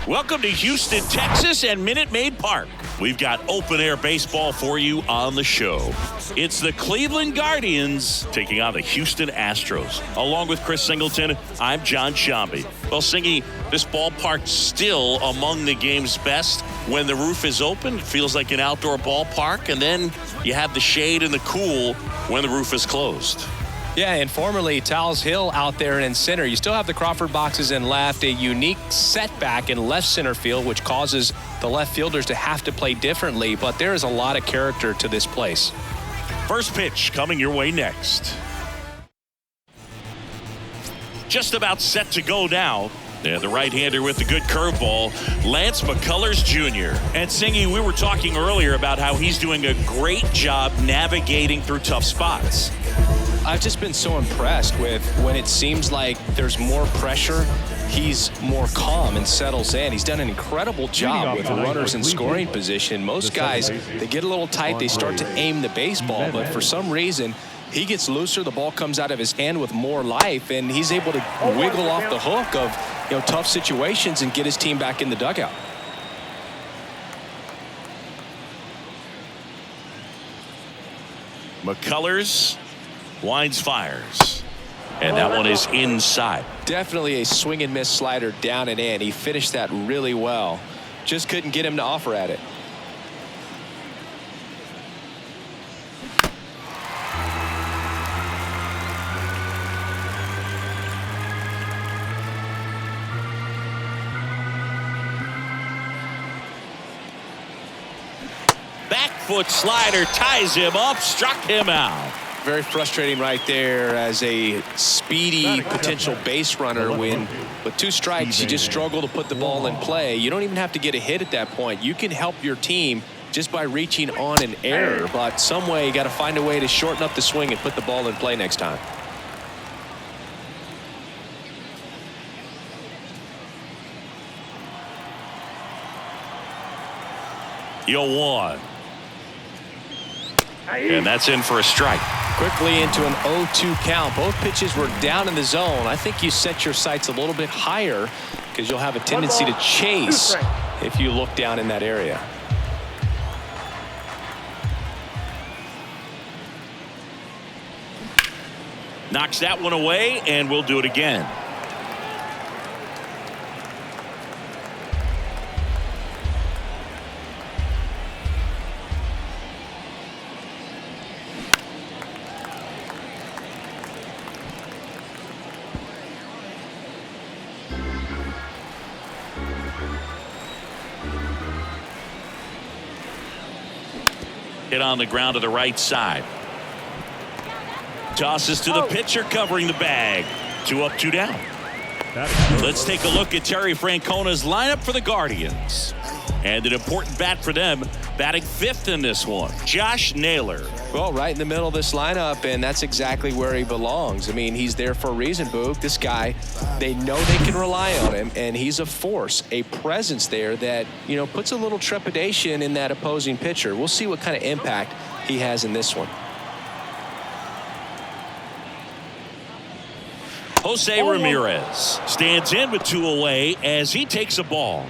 Welcome to Houston, Texas and Minute Maid Park. We've got open-air baseball for you on the show. It's the Cleveland Guardians taking on the Houston Astros. Along with Chris Singleton, I'm John Shambi. Well, Singy, this ballpark's still among the game's best. When the roof is open, it feels like an outdoor ballpark, and then you have the shade and the cool when the roof is closed. Yeah, and formerly Towles Hill out there in center. You still have the Crawford boxes in left, a unique setback in left center field, which causes the left fielders to have to play differently, but there is a lot of character to this place. First pitch coming your way next. Just about set to go now. And the right-hander with the good curveball, Lance McCullers Jr. And Singy, we were talking earlier about how he's doing a great job navigating through tough spots. I've just been so impressed with when it seems like there's more pressure, he's more calm and settles in. He's done an incredible job with runners in scoring position. Most guys, they get a little tight, they start to aim the baseball, but for some reason, he gets looser, the ball comes out of his hand with more life, and he's able to wiggle off the hook of tough situations and get his team back in the dugout. McCullers winds, fires, and that one is inside. Definitely a swing and miss slider down and in. He finished that really well. Just couldn't get him to offer at it. Back foot slider ties him up, struck him out. Very frustrating right there as a speedy potential base runner when with two strikes you just struggle to put the ball in play. You don't even have to get a hit at that point. You can help your team just by reaching on an error, but some way you got to find a way to shorten up the swing and put the ball in play next time. You'll one. And that's in for a strike. Quickly into an 0-2 count. Both pitches were down in the zone. I think you set your sights a little bit higher because you'll have a tendency to chase if you look down in that area. Knocks that one away, and we'll do it again. Hit on the ground to the right side. Tosses to the pitcher covering the bag. 2 up, 2 down. Let's take a look at Terry Francona's lineup for the Guardians. And an important bat for them, batting 5th in this one, Josh Naylor. Well, right in the middle of this lineup, and that's exactly where he belongs. I mean, he's there for a reason, Boog. This guy, they know they can rely on him, and he's a force, a presence there that, puts a little trepidation in that opposing pitcher. We'll see what kind of impact he has in this one. Jose Ramirez stands in with 2 away as he takes a ball.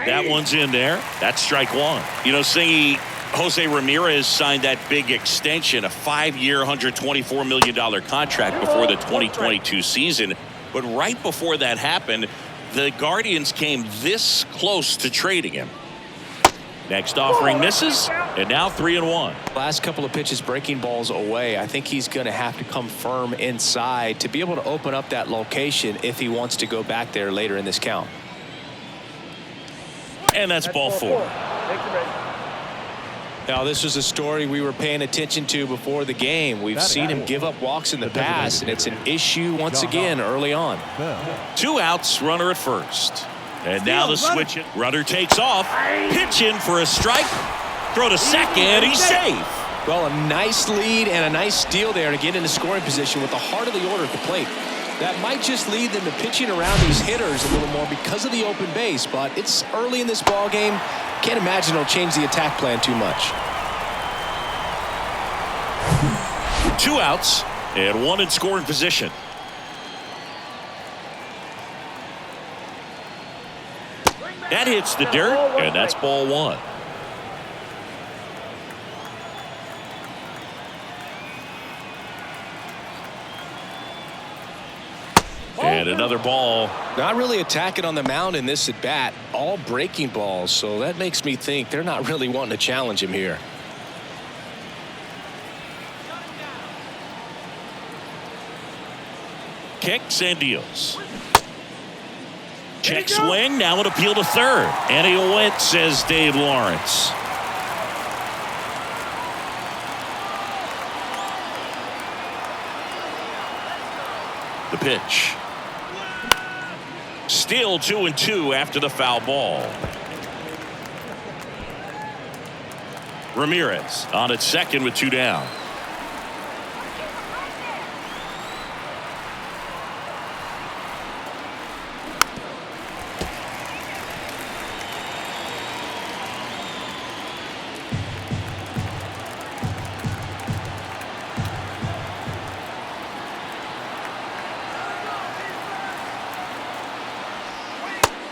That one's in there. That's strike 1. Singy, Jose Ramirez signed that big extension, a 5-year, $124 million contract before the 2022 season. But right before that happened, the Guardians came this close to trading him. Next offering misses, and now 3-1. Last couple of pitches breaking balls away. I think he's going to have to come firm inside to be able to open up that location if he wants to go back there later in this count. And that's ball 4. Now, this was a story we were paying attention to before the game. We've seen him give up walks in the past, and it's an issue once again early on. 2 outs, runner at first. And now the switch. Runner takes off. Pitch in for a strike. Throw to second. He's safe. Well, a nice lead and a nice steal there to get into scoring position with the heart of the order at the plate. That might just lead them to pitching around these hitters a little more because of the open base, but it's early in this ball game. Can't imagine it'll change the attack plan too much. 2 outs and 1 in scoring position. That hits the dirt, and that's ball 1. And another ball. Not really attacking on the mound in this at bat. All breaking balls, so that makes me think they're not really wanting to challenge him here. Kicks and deals. Check swing. Now an appeal to third. And he went, says Dave Lawrence. The pitch. Still 2-2 after the foul ball. Ramirez on at second with 2 down.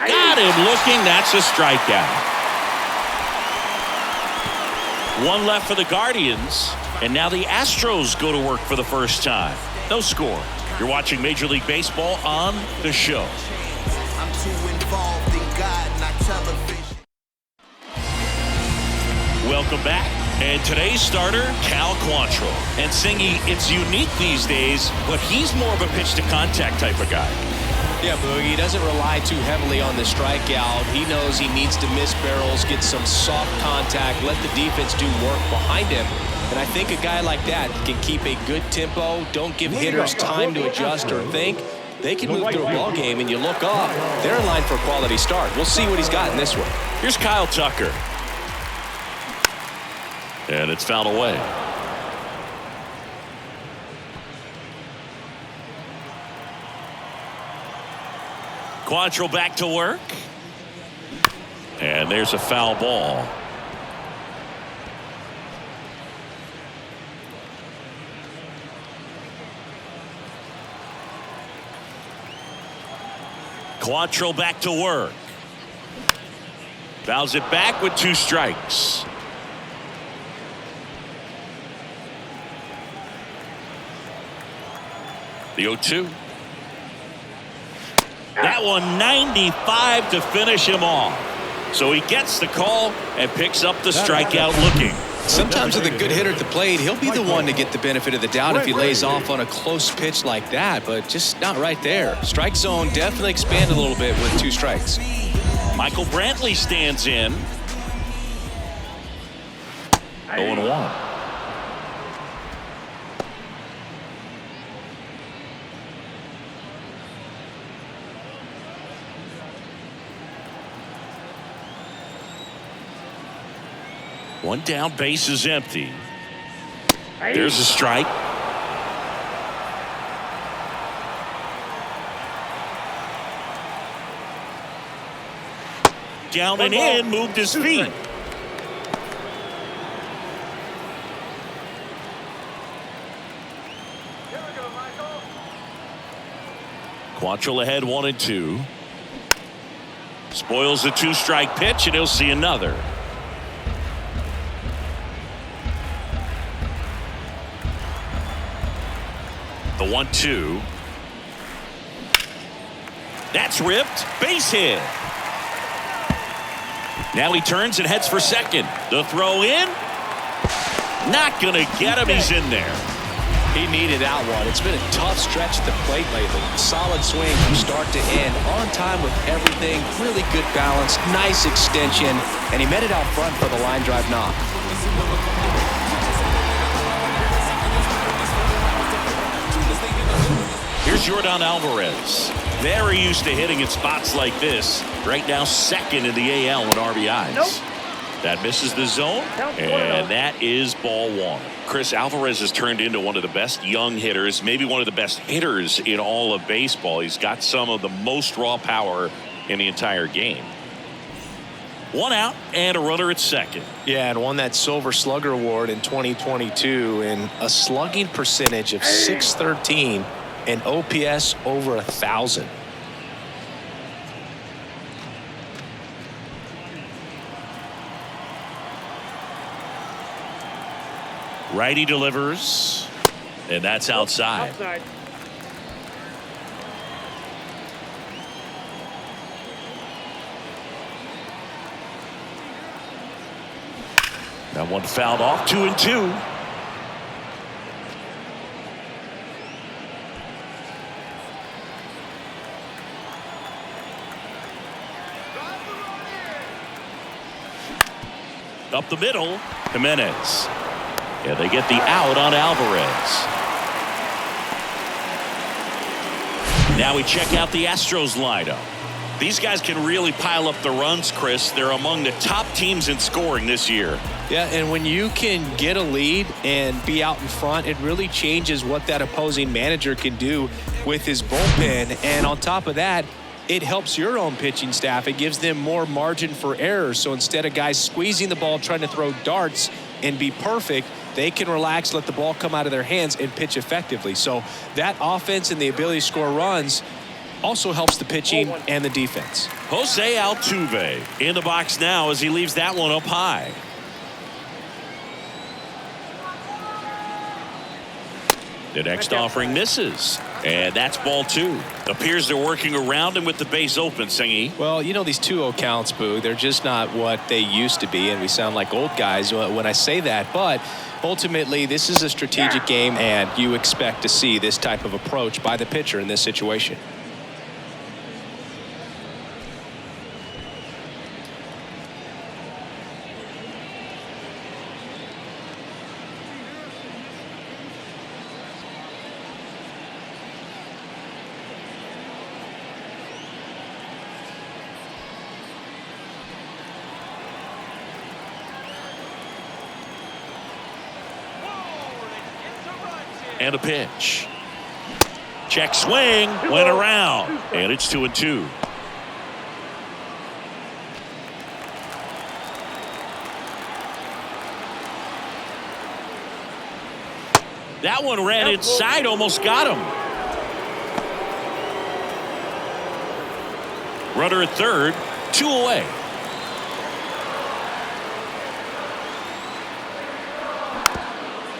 Got him looking. That's a strikeout. 1 left for the Guardians. And now the Astros go to work for the first time. No score. You're watching Major League Baseball on The Show. I'm too involved in God, not television. Welcome back. And today's starter, Cal Quantrill. And Singy, it's unique these days, but he's more of a pitch-to-contact type of guy. Yeah, Boogie, he doesn't rely too heavily on the strikeout. He knows he needs to miss barrels, get some soft contact, let the defense do work behind him. And I think a guy like that can keep a good tempo, don't give hitters time to adjust or think. They can move through a ball game, and you look up, they're in line for a quality start. We'll see what he's got in this one. Here's Kyle Tucker. And it's fouled away. Quantrill back to work. And there's a foul ball. Quantrill back to work. Fouls it back with 2 strikes. The 0-2. That one 95 to finish him off. So he gets the call and picks up the strikeout looking. Sometimes with a good hitter at the plate, he'll be the one to get the benefit of the doubt if he lays off on a close pitch like that, but just not right there. Strike zone definitely expanded a little bit with 2 strikes. Michael Brantley stands in. 0-1. One down, base is empty. There's a strike. Down and in, moved his feet. Quantrill ahead 1-2. Spoils the 2-strike pitch, and he'll see another. The 1-2. That's ripped. Base hit. Now he turns and heads for second. The throw in. Not going to get him. He's in there. He needed that one. It's been a tough stretch at the plate lately. Solid swing from start to end. On time with everything. Really good balance. Nice extension. And he met it out front for the line drive knock. Here's Yordan Alvarez. very used to hitting in spots like this. Right now, second in the AL in RBIs. Nope. That misses the zone, and that is ball one. Chris, Alvarez has turned into one of the best young hitters, maybe one of the best hitters in all of baseball. He's got some of the most raw power in the entire game. One out and a runner at second. Yeah, and won that Silver Slugger Award in 2022 and a slugging percentage of .613 and OPS over 1,000. Righty delivers, and that's outside. Outside. That one fouled off, 2-2. Up the middle, Jimenez. Yeah, they get the out on Alvarez. Now we check out the Astros lineup. These guys can really pile up the runs, Chris. They're among the top teams in scoring this year. Yeah, and when you can get a lead and be out in front, it really changes what that opposing manager can do with his bullpen. And on top of that, it helps your own pitching staff. It gives them more margin for error. So instead of guys squeezing the ball, trying to throw darts and be perfect, they can relax, let the ball come out of their hands and pitch effectively. So that offense and the ability to score runs also helps the pitching and the defense. Jose Altuve in the box now as he leaves that one up high. The next offering misses, and that's ball two. Appears they're working around him with the base open, Singy. Well, you know, these 2-0 counts, Boo, they're just not what they used to be, and we sound like old guys when I say that. But ultimately, this is a strategic game, and you expect to see this type of approach by the pitcher in this situation. And a pitch. Check swing, went around, and it's 2-2. That one ran inside, almost got him. Runner at third, 2 away.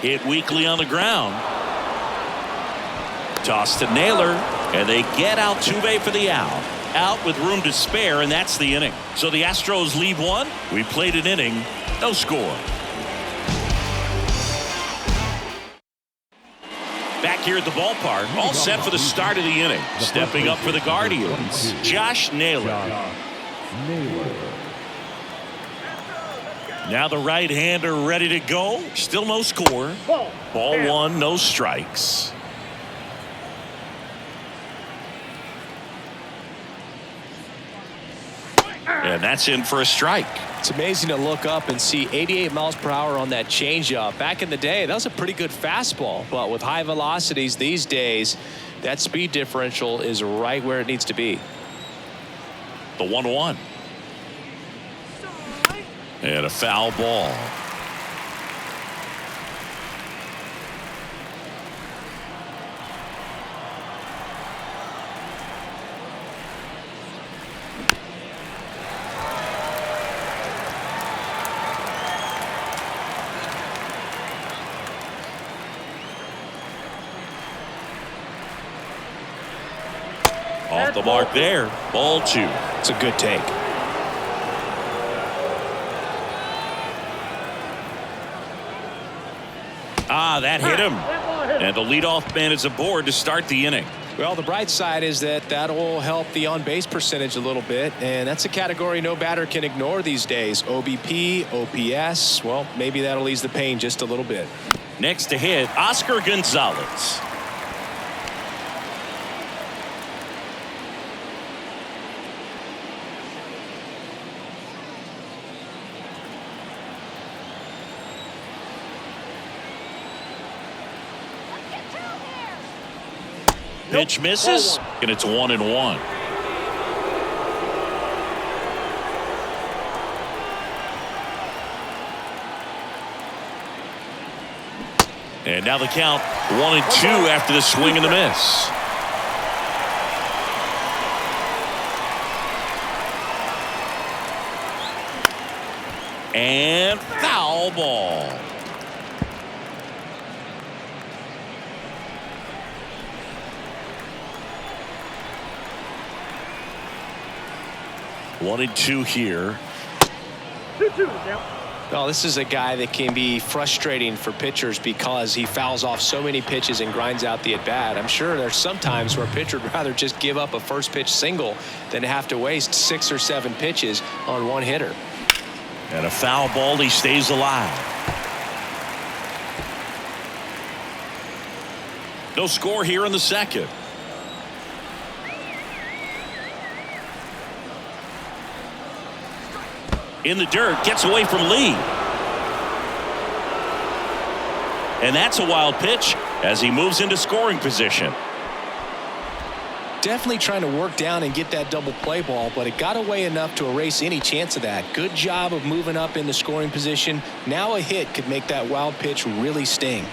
Hit weakly on the ground. Toss to Naylor, and they get Altuve for the out. Out with room to spare, and that's the inning. So the Astros leave one. We played an inning, no score. Back here at the ballpark, all set for the start of the inning. Stepping up for the Guardians, Josh Naylor. Now the right-hander ready to go. Still no score. Ball one, no strikes. And that's in for a strike. It's amazing to look up and see 88 miles per hour on that changeup. Back in the day, that was a pretty good fastball. But with high velocities these days, that speed differential is right where it needs to be. The 1-1. And a foul ball. Off the mark there. Ball two. It's a good take. That hit him. And the leadoff man is aboard to start the inning. Well, the bright side is that will help the on-base percentage a little bit, and that's a category no batter can ignore these days. OBP, OPS, well, maybe that'll ease the pain just a little bit. Next to hit, Oscar Gonzalez. Pitch misses, and it's 1-1. And now the count 1-2 after the swing and the miss. And foul ball. One and two here. 2-2 now. Well, this is a guy that can be frustrating for pitchers because he fouls off so many pitches and grinds out the at-bat. I'm sure there's some times where a pitcher would rather just give up a first pitch single than have to waste 6 or 7 pitches on one hitter. And a foul ball, he stays alive. No score here in the second. In the dirt, gets away from Lee. And that's a wild pitch as he moves into scoring position. Definitely trying to work down and get that double play ball, but it got away enough to erase any chance of that. Good job of moving up in the scoring position. Now a hit could make that wild pitch really sting.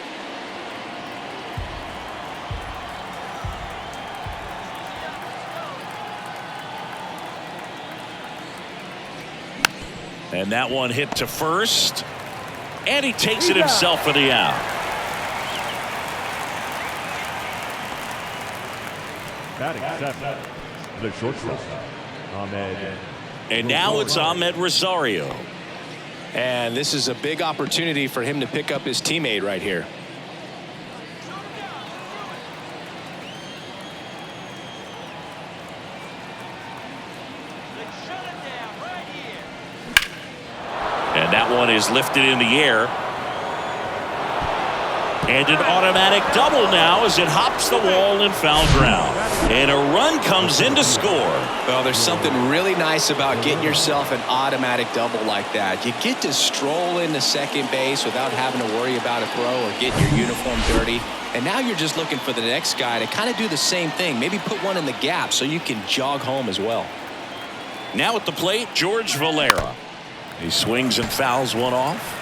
And that one hit to first. And he takes it himself for the out. Batting seven, the shortstop, Ahmed. And now it's Ahmed Rosario. And this is a big opportunity for him to pick up his teammate right here. And that one is lifted in the air. And an automatic double now as it hops the wall and foul ground. And a run comes in to score. Well, there's something really nice about getting yourself an automatic double like that. You get to stroll into second base without having to worry about a throw or getting your uniform dirty. And now you're just looking for the next guy to kind of do the same thing. Maybe put one in the gap so you can jog home as well. Now at the plate, George Valera. He swings and fouls one off.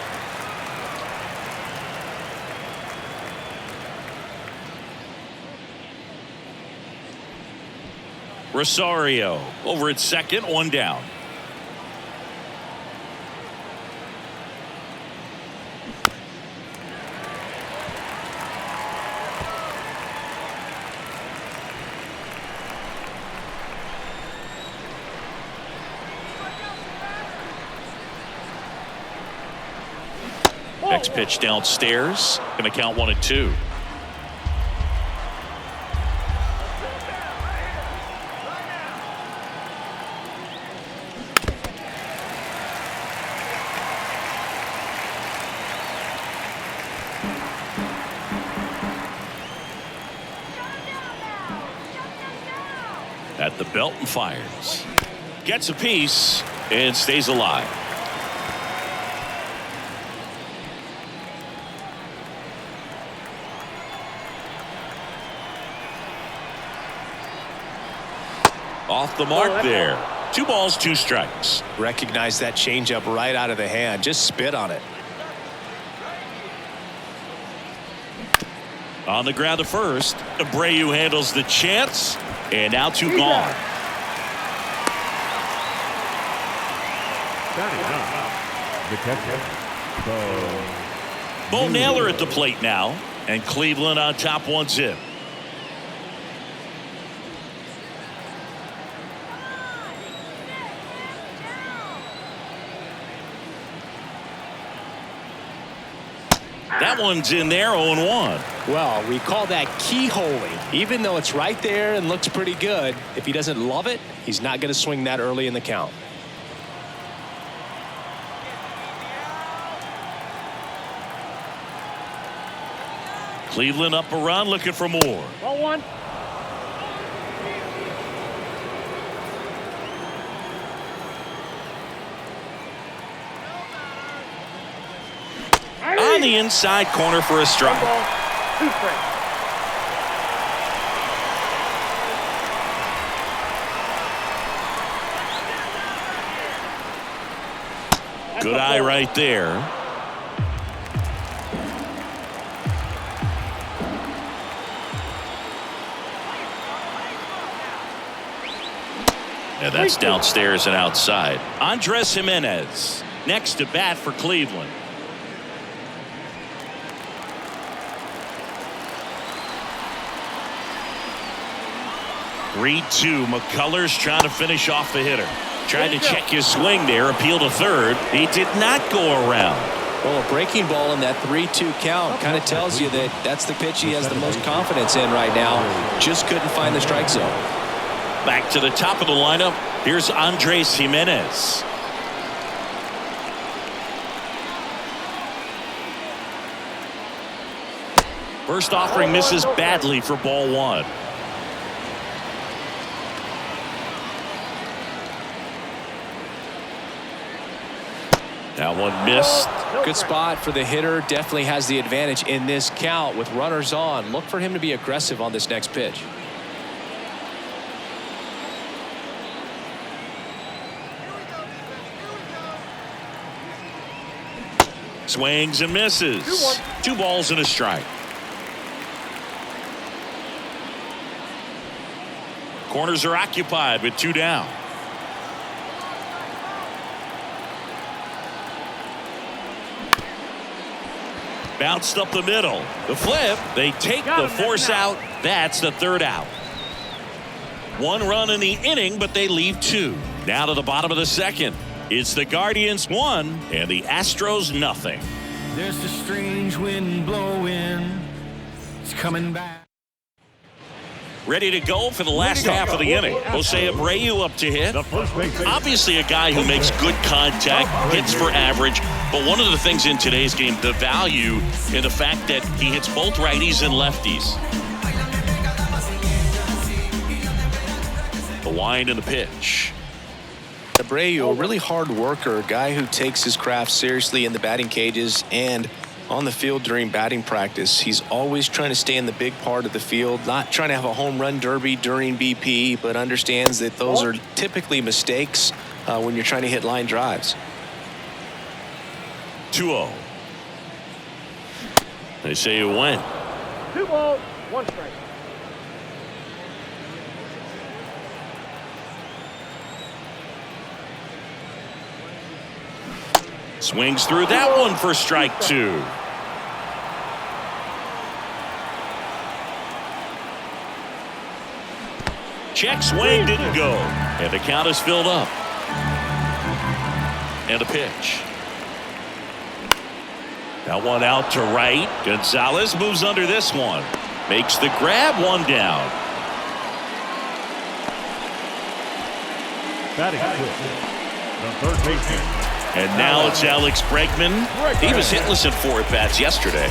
Rosario over at second, one down. Next pitch downstairs. Going to count 1-2. At the belt and fires. Gets a piece and stays alive. Off the mark there. 2 balls, 2 strikes. Recognize that changeup right out of the hand. Just spit on it. On the ground to first. Abreu handles the chance. And now 2 gone. The catcher, Bo Naylor at the plate now. And Cleveland on top 1-0. That one's in there, 0-1. Well, we call that keyholing. Even though it's right there and looks pretty good, if he doesn't love it, he's not going to swing that early in the count. Cleveland up a run, looking for more. 1-1. On the inside corner for a strike. 2 strikes. Good eye right there. And that's downstairs and outside. Andres Jimenez next to bat for Cleveland. (3-2). McCullers trying to finish off the hitter. Tried to check his swing there. Appeal to third. He did not go around. Well, a breaking ball in that 3-2 count kind of tells you that that's the pitch he has the most confidence in right now. Just couldn't find the strike zone. Back to the top of the lineup. Here's Andres Jimenez. First offering misses badly for ball one. That one missed. Good spot for the hitter. Definitely has the advantage in this count with runners on. Look for him to be aggressive on this next pitch. Swings and misses. 2 balls and a strike. Corners are occupied with 2 down. Bounced up the middle. The flip. They take the force out. That's the 3rd out. 1 run in the inning, but they leave 2. Now to the bottom of the 2nd. It's the Guardians 1 and the Astros nothing. There's a strange wind blowing. It's coming back. Ready to go for the last half of the inning. Jose Abreu up to hit. Obviously a guy who makes good contact, hits for average. But one of the things in today's game, the value in the fact that he hits both righties and lefties. The wind and the pitch. Abreu, a really hard worker, a guy who takes his craft seriously in the batting cages and on the field during batting practice. He's always trying to stay in the big part of the field, not trying to have a home run derby during BP, but understands that those are typically mistakes when you're trying to hit line drives. 2-0. They say you win. 2 balls, 1 strike. Swings through that one for strike 2. Check swing didn't go. And the count is filled up. And a pitch. That one out to right. Gonzalez moves under this one. Makes the grab, 1 down. Batting the 3rd baseman. And now it's Alex Bregman. He was hitless in 4 at-bats yesterday.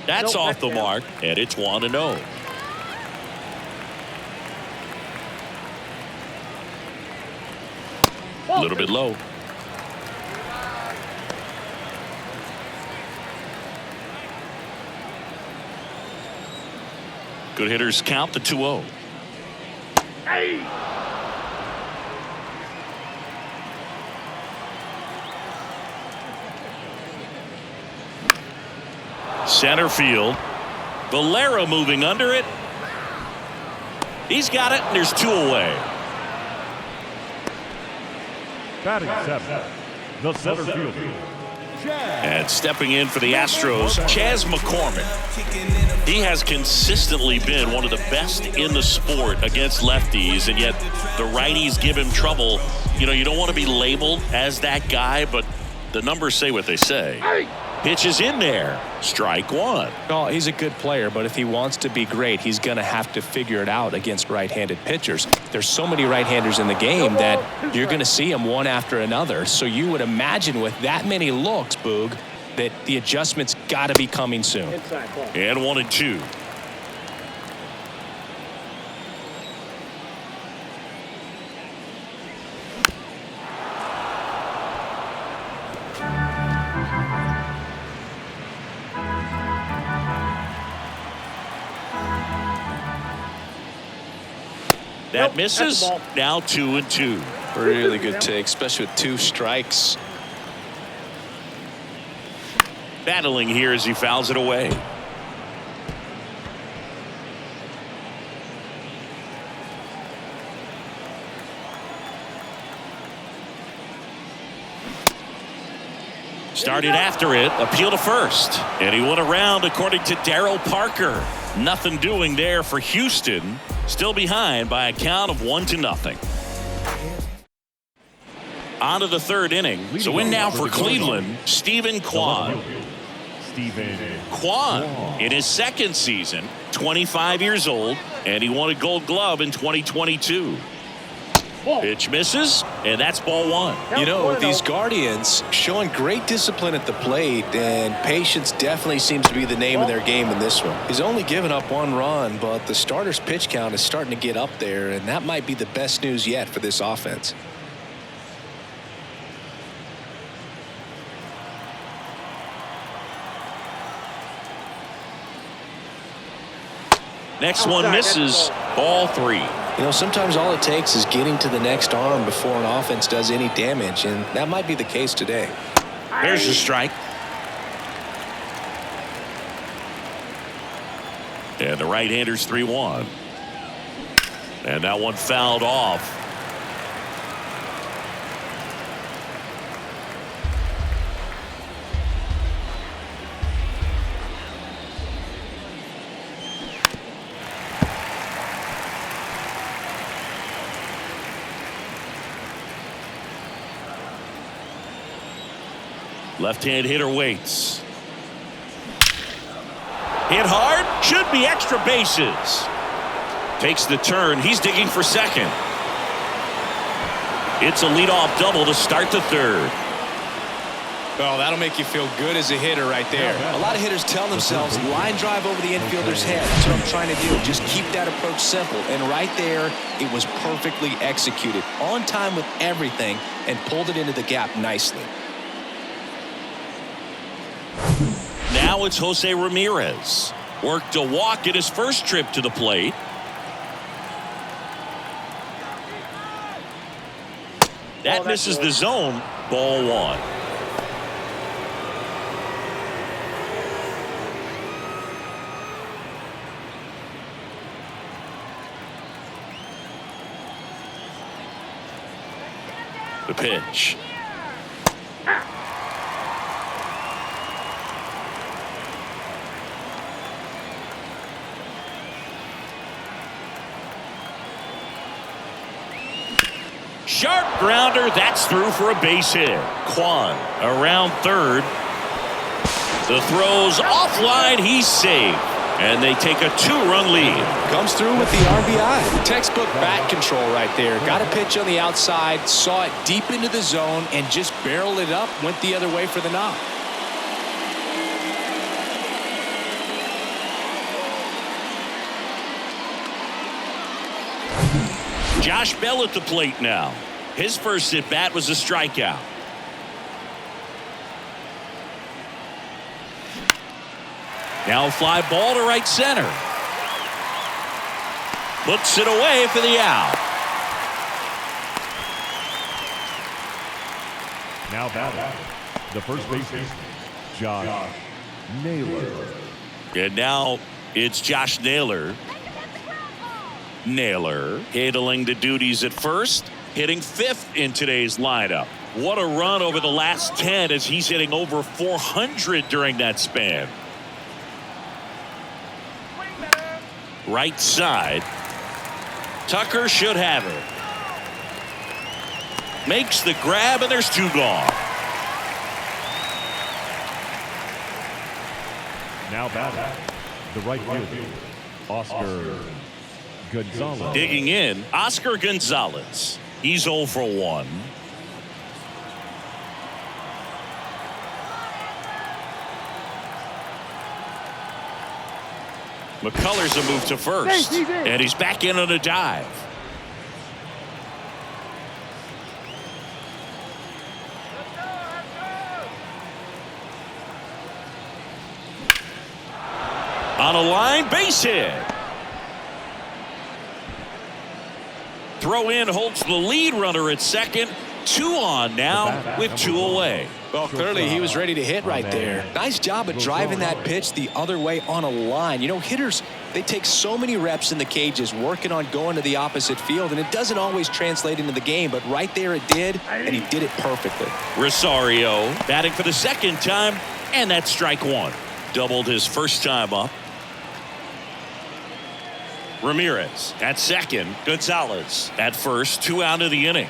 That's off the mark, and it's 1-0. A little bit low. Good hitters count the 2-0. Center field. Valera moving under it. He's got it, and there's 2 away. Batting 7th, the center fielder. And stepping in for the Astros, Chas McCormick. He has consistently been one of the best in the sport against lefties, and yet the righties give him trouble. You know, you don't want to be labeled as that guy, but the numbers say what they say. Pitch is in there. Strike 1. Oh, he's a good player, but if he wants to be great, he's going to have to figure it out against right-handed pitchers. There's so many right-handers in the game that you're going to see them one after another. So you would imagine with that many looks, Boog, that the adjustment's got to be coming soon. And 1-2. That misses. Now 2-2. Really good take, especially with 2 strikes. Battling here as he fouls it away. Started after it, appeal to first, and he went around according to Darryl Parker. Nothing doing there for Houston, still behind by a count of 1-0. On to the 3rd inning. So in now for Cleveland, Stephen Kwan. Kwan in his 2nd season, 25 years old, and he won a Gold Glove in 2022. Pitch misses, and that's ball 1. You know, these Guardians showing great discipline at the plate, and patience definitely seems to be the name of their game in this one. He's only given up 1 run, but the starter's pitch count is starting to get up there, and that might be the best news yet for this offense. Next one misses, ball 3. You know, sometimes all it takes is getting to the next arm before an offense does any damage, and that might be the case today. There's a strike. And the right-hander's 3-1. And that one fouled off. Left-hand hitter waits. Hit hard, should be extra bases. Takes the turn, he's digging for second. It's a leadoff double to start the 3rd. Oh, that'll make you feel good as a hitter right there. A lot of hitters tell themselves line drive over the infielder's head. That's what I'm trying to do. Just keep that approach simple. And right there, it was perfectly executed. On time with everything and pulled it into the gap nicely. Now it's Jose Ramirez. Worked a walk in his first trip to the plate. That misses the zone. Ball 1. The pitch. Sharp grounder, that's through for a base hit. Kwan around 3rd. The throw's offline, he's safe. And they take a 2-run lead. Comes through with the RBI. Textbook bat control right there. Got a pitch on the outside, saw it deep into the zone, and just barreled it up, went the other way for the knock. Josh Bell at the plate now. His first at bat was a strikeout. Now a fly ball to right center. Puts it away for the out. Now batting, the first baseman, Josh Naylor. And now it's Josh Naylor. Naylor handling the duties at first, hitting 5th in today's lineup. What a run over the last 10 as he's hitting over 400 during that span. Right side. Tucker should have it. Makes the grab, and there's 2 gone. Now batting, the right fielder, Oscar Gonzalez. Digging in, Oscar Gonzalez. He's 0 for 1. McCullers a move to first, and he's back in on a dive. On a line, base hit. throw in holds the lead runner at second. 2 on now with 2 away. Well, clearly he was ready to hit right there. Nice job of driving that pitch the other way on a line. You know, hitters, they take so many reps in the cages working on going to the opposite field, and it doesn't always translate into the game, but right there it did, and he did it perfectly. Rosario batting for the second time, and that's strike 1. Doubled his first time up. Ramirez at second. Gonzalez at first. 2 out of the inning.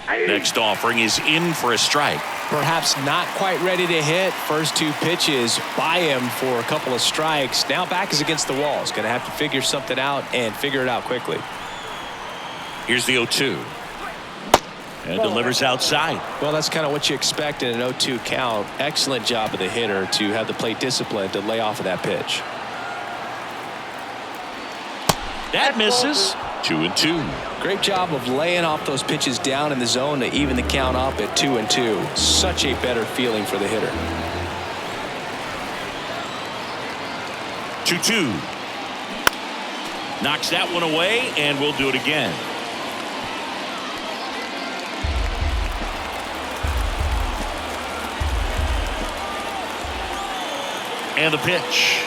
Next offering is in for a strike. Perhaps not quite ready to hit. First 2 pitches by him for a couple of strikes. Now back is against the wall. He's going to have to figure something out and figure it out quickly. Here's the 0-2. And delivers outside. Well, that's kind of what you expect in an 0-2 count. Excellent job of the hitter to have the plate discipline to lay off of that pitch. That misses. 2-2. Great job of laying off those pitches down in the zone to even the count up at 2-2. Such a better feeling for the hitter. 2-2. Knocks that one away, and we'll do it again. And the pitch.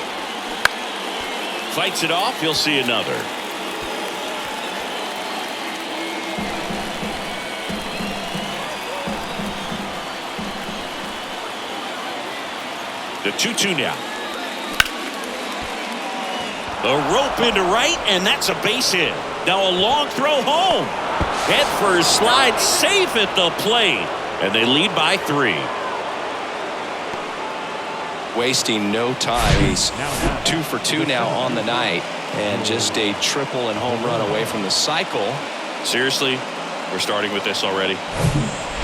Fights it off. You'll see another. The 2-2 now. The rope into right, and that's a base hit. Now a long throw home. Head first slide, safe at the plate. And they lead by 3. Wasting no time. He's 2 for 2 now on the night, and just a triple and home run away from the cycle. Seriously, we're starting with this already.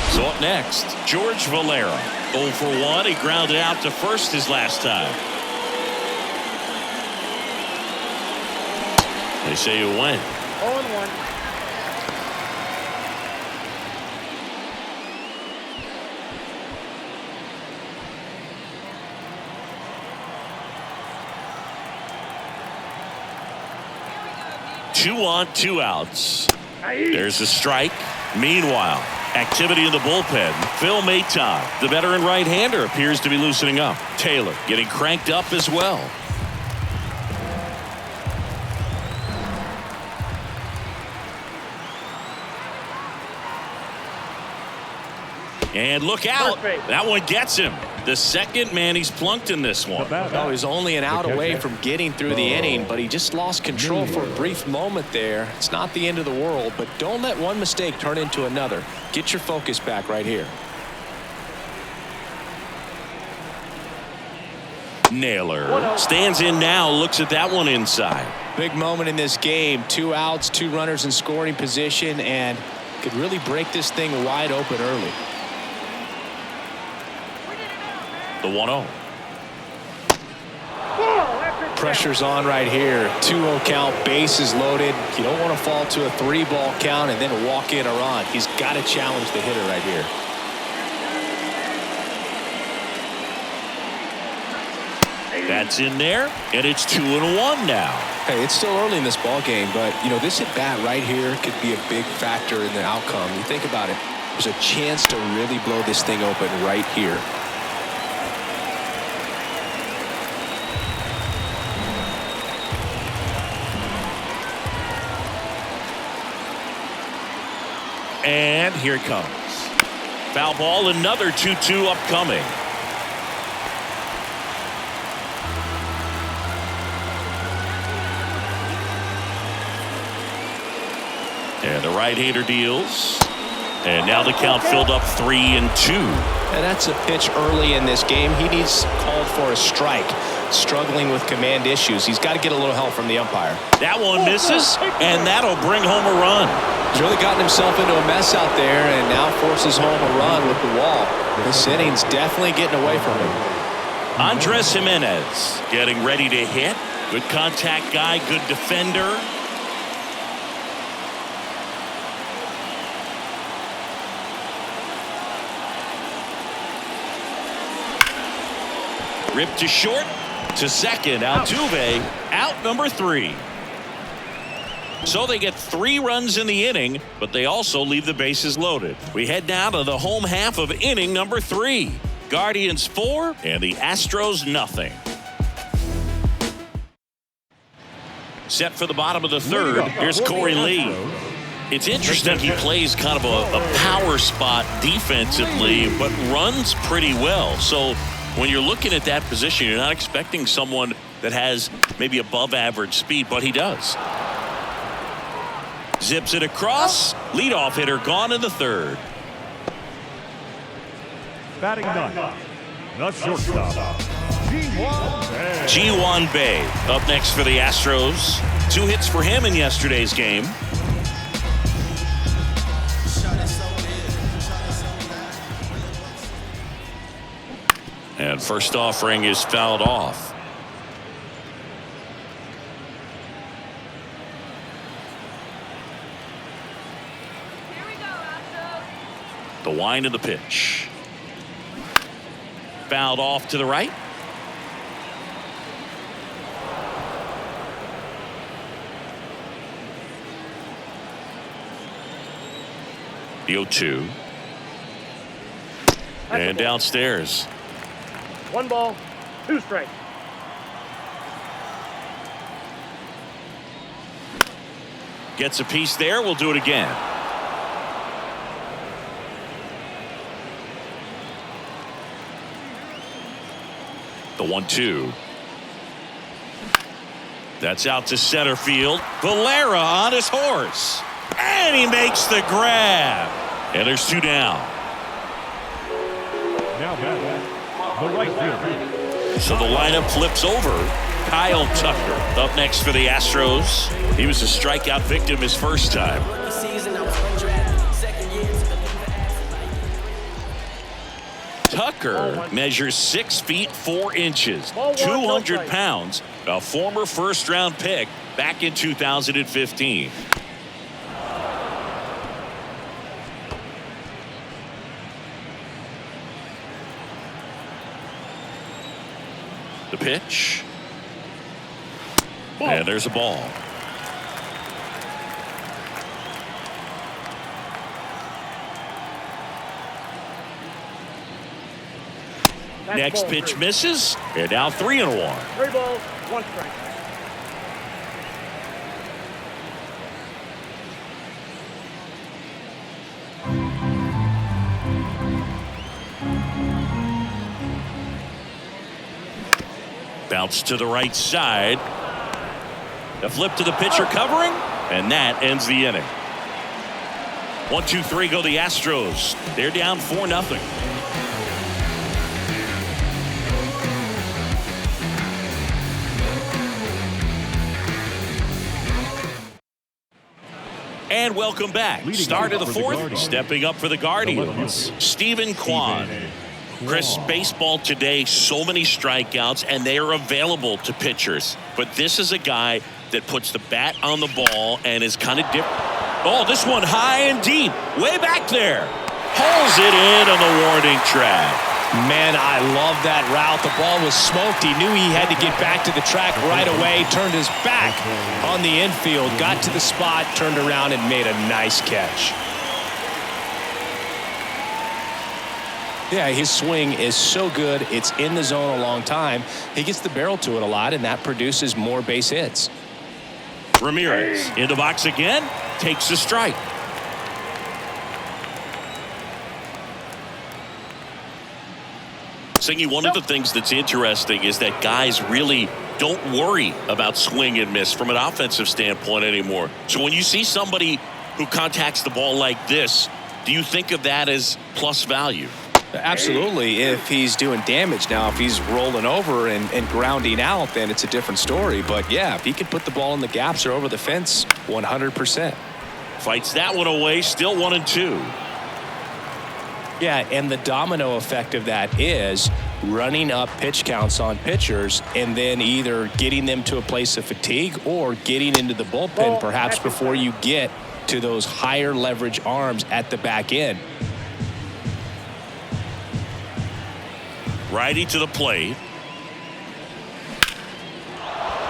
So up next, George Valera. 0 for 1. He grounded out to first his last time. They say you win. 0-1. Two on, 2 outs. There's a strike. Meanwhile, activity in the bullpen. Phil Maton, the veteran right-hander, appears to be loosening up. Taylor getting cranked up as well. And look out. That one gets him. The second man he's plunked in this one. Oh, he's only an out away from getting through the inning, but he just lost control for a brief moment there. It's not the end of the world, but don't let one mistake turn into another. Get your focus back right here. Naylor stands in now, looks at that one inside. Big moment in this game. 2 outs, 2 runners in scoring position, and could really break this thing wide open early. The 1-0. Pressure's on right here. 2-0 count, bases loaded. You don't want to fall to a 3-ball count and then walk in a run. He's got to challenge the hitter right here. That's in there, and it's 2-1 now. Hey, it's still early in this ball game, but you know, this at bat right here could be a big factor in the outcome. You think about it, there's a chance to really blow this thing open right here. And here it comes. Foul ball, another 2-2 upcoming. And the right-hander deals. And now the count filled up 3-2. And that's a pitch early in this game. He needs called for a strike. Struggling with command issues. He's got to get a little help from the umpire. That one misses, and that'll bring home a run. He's really gotten himself into a mess out there and now forces home a run with the wall. This inning's definitely getting away from him. Andres Jimenez getting ready to hit. Good contact guy, good defender. Ripped to short, to second. Altuve out number 3. So they get 3 runs in the inning, but they also leave the bases loaded. We head now to the home half of inning number 3. Guardians 4 and the Astros nothing. Set for the bottom of the 3rd. Here's Corey Lee. It's interesting, he plays kind of a power spot defensively, but runs pretty well. So when you're looking at that position, you're not expecting someone that has maybe above average speed, but he does. Zips it across. Leadoff hitter gone in the 3rd. Batting 9th, the shortstop, Ji-Hwan Bae up next for the Astros. 2 hits for him in yesterday's game. And first offering is fouled off. The wind of the pitch. Fouled off to the right. The 0-2. And downstairs. 1 ball, 2 strikes. Gets a piece there. We'll do it again. The 1-2. That's out to center field. Valera on his horse. And he makes the grab. And there's 2 down. Now batting, the right fielder. So the lineup flips over. Kyle Tucker up next for the Astros. He was a strikeout victim his first time. Tucker measures 6 feet 4 inches, 200 pounds, a former first-round pick back in 2015. The pitch. And there's a ball. Next pitch misses, and now 3-1. 3 balls, 1 strike. Bounce to the right side. The flip to the pitcher covering, and that ends the inning. 1-2-3 go the Astros. They're down 4-0. And welcome back. Start of the 4th. Stepping up for the Guardians, Stephen Kwan. Chris, baseball today, so many strikeouts, and they are available to pitchers. But this is a guy that puts the bat on the ball and is kind of different. Oh, this one high and deep, way back there. Hauls it in on the warning track. Man, I love that route. The ball was smoked. He knew he had to get back to the track right away, turned his back on the infield, got to the spot, turned around, and made a nice catch. Yeah, his swing is so good. It's in the zone a long time. He gets the barrel to it a lot, and that produces more base hits. Ramirez in the box again, takes a strike. Singy, one of the things that's interesting is that guys really don't worry about swing and miss from an offensive standpoint anymore. So when you see somebody who contacts the ball like this, do you think of that as plus value? Absolutely, if he's doing damage. Now, if he's rolling over and grounding out, then it's a different story. But, yeah, if he can put the ball in the gaps or over the fence, 100%. Fights that one away, still 1-2. Yeah, and the domino effect of that is running up pitch counts on pitchers and then either getting them to a place of fatigue or getting into the bullpen perhaps before you get to those higher leverage arms at the back end. Righty to the plate.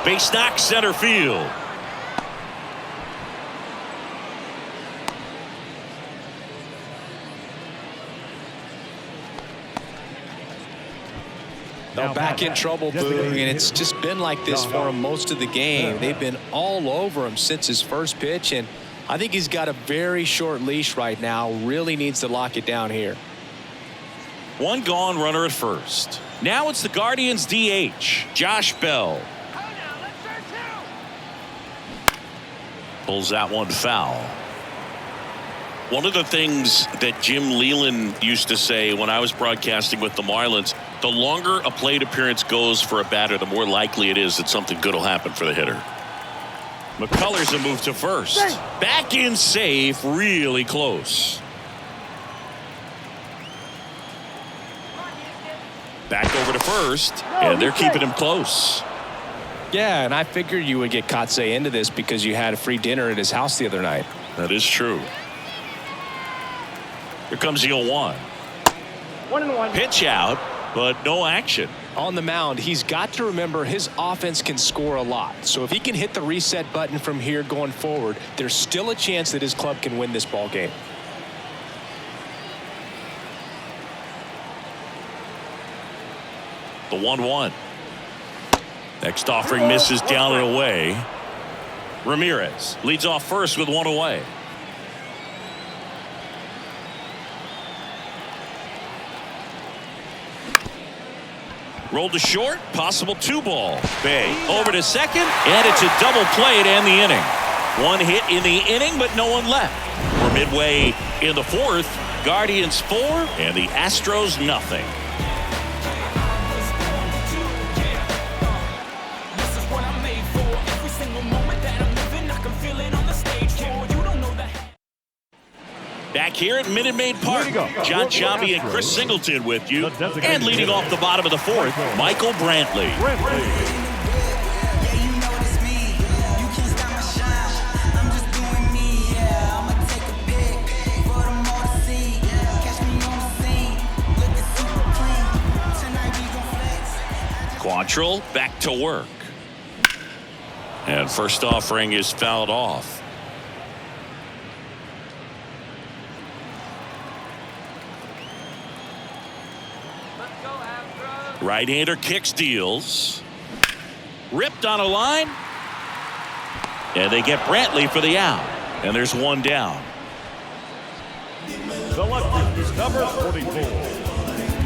Base knock, center field. Now back in trouble, Boog, and it's just been like this for him most of the game. They've been all over him since his first pitch, and I think he's got a very short leash right now. Really needs to lock it down here. One gone, runner at first. Now it's the Guardians DH, Josh Bell. Pulls that one foul. One of the things that Jim Leland used to say when I was broadcasting with the Marlins, the longer a plate appearance goes for a batter, the more likely it is that something good will happen for the hitter. McCullers a move to first. Back in safe, really close. Back over to first, and they're keeping him close. Yeah, and I figured you would get Kotsay into this because you had a free dinner at his house the other night. That is true. Here comes the 0-1. 1-1. Pitch out, but no action. On the mound, he's got to remember his offense can score a lot. So if he can hit the reset button from here going forward, there's still a chance that his club can win this ball game. The 1-1. Next offering misses down and away. Ramirez leads off first with one away. Rolled to short, possible 2-ball. Bay over to second, and it's a double play to end the inning. One hit in the inning, but no one left. We're midway in the fourth. Guardians 4 and the Astros nothing. Back here at Minute Maid Park, John Chambi and Chris Singleton with you. And leading off the bottom of the fourth, Michael Brantley. Quantrill back to work. And first offering is fouled off. Right-hander kick steals. Ripped on a line. And they get Brantley for the out. And there's one down. Selected number 44.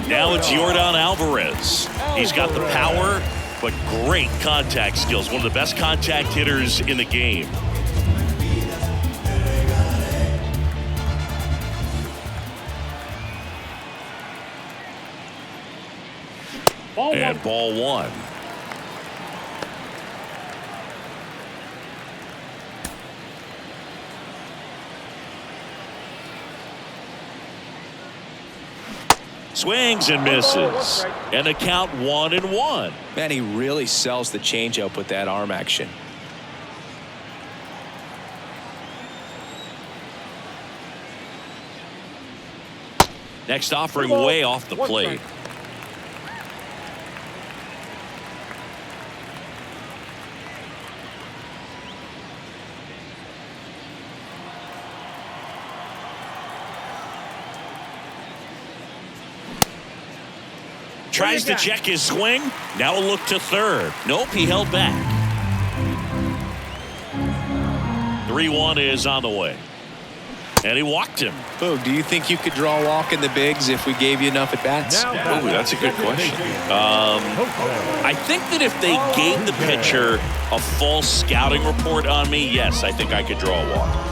Now it's Yordan Alvarez. He's got the power, but great contact skills. One of the best contact hitters in the game. And ball one. Swings and misses. And the count 1-1. Man, he really sells the changeup with that arm action. Next offering way off the plate. Tries to check his swing. Now a look to third. Nope, he held back. 3-1 is on the way. And he walked him. Oh, do you think you could draw a walk in the bigs if we gave you enough at bats? Oh, that's a good question. I think that if they gave the pitcher a full scouting report on me, yes, I think I could draw a walk.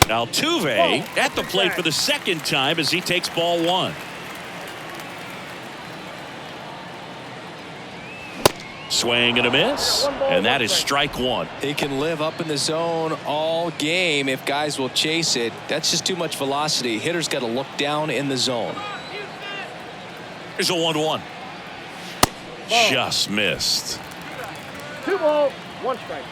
Altuve at the plate for the second time as he takes ball one. Swing and a miss, and that is strike one. He can live up in the zone all game if guys will chase it. That's just too much velocity. Hitter's got to look down in the zone. Here's a 1-1. Just missed. 2 balls, 1 strike.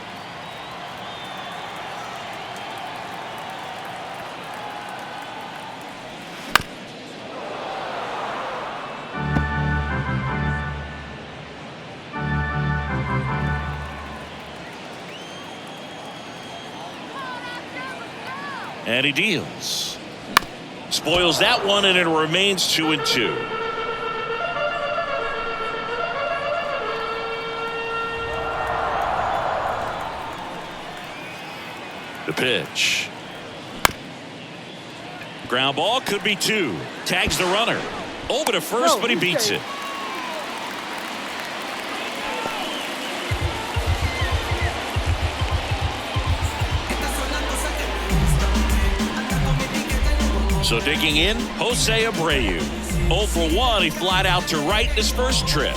And he deals. Spoils that one, and it remains 2-2. The pitch. Ground ball, could be 2. Tags the runner. Over to first, but he beats it. So digging in, Jose Abreu. 0 for 1. He flied out to right in his first trip.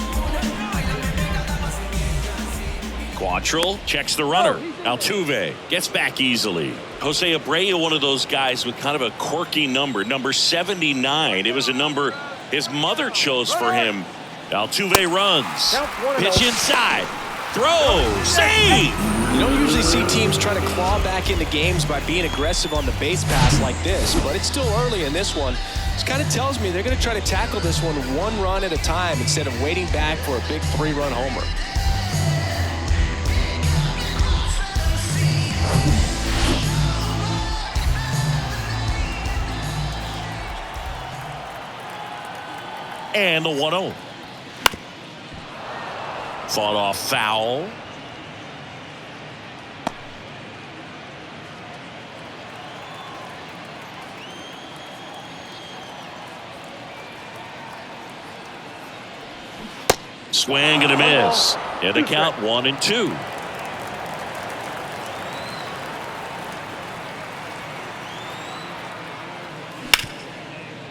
Quantrill checks the runner. Altuve gets back easily. Jose Abreu, one of those guys with kind of a quirky number 79. It was a number his mother chose for him. Altuve runs. Pitch inside. Throw. Save. You don't usually see teams try to claw back into games by being aggressive on the base pass like this, but it's still early in this one. This kind of tells me they're going to try to tackle this one run at a time instead of waiting back for a big 3-run homer. And the 1-0. Fought off foul. Swing and a miss. And the count 1-2.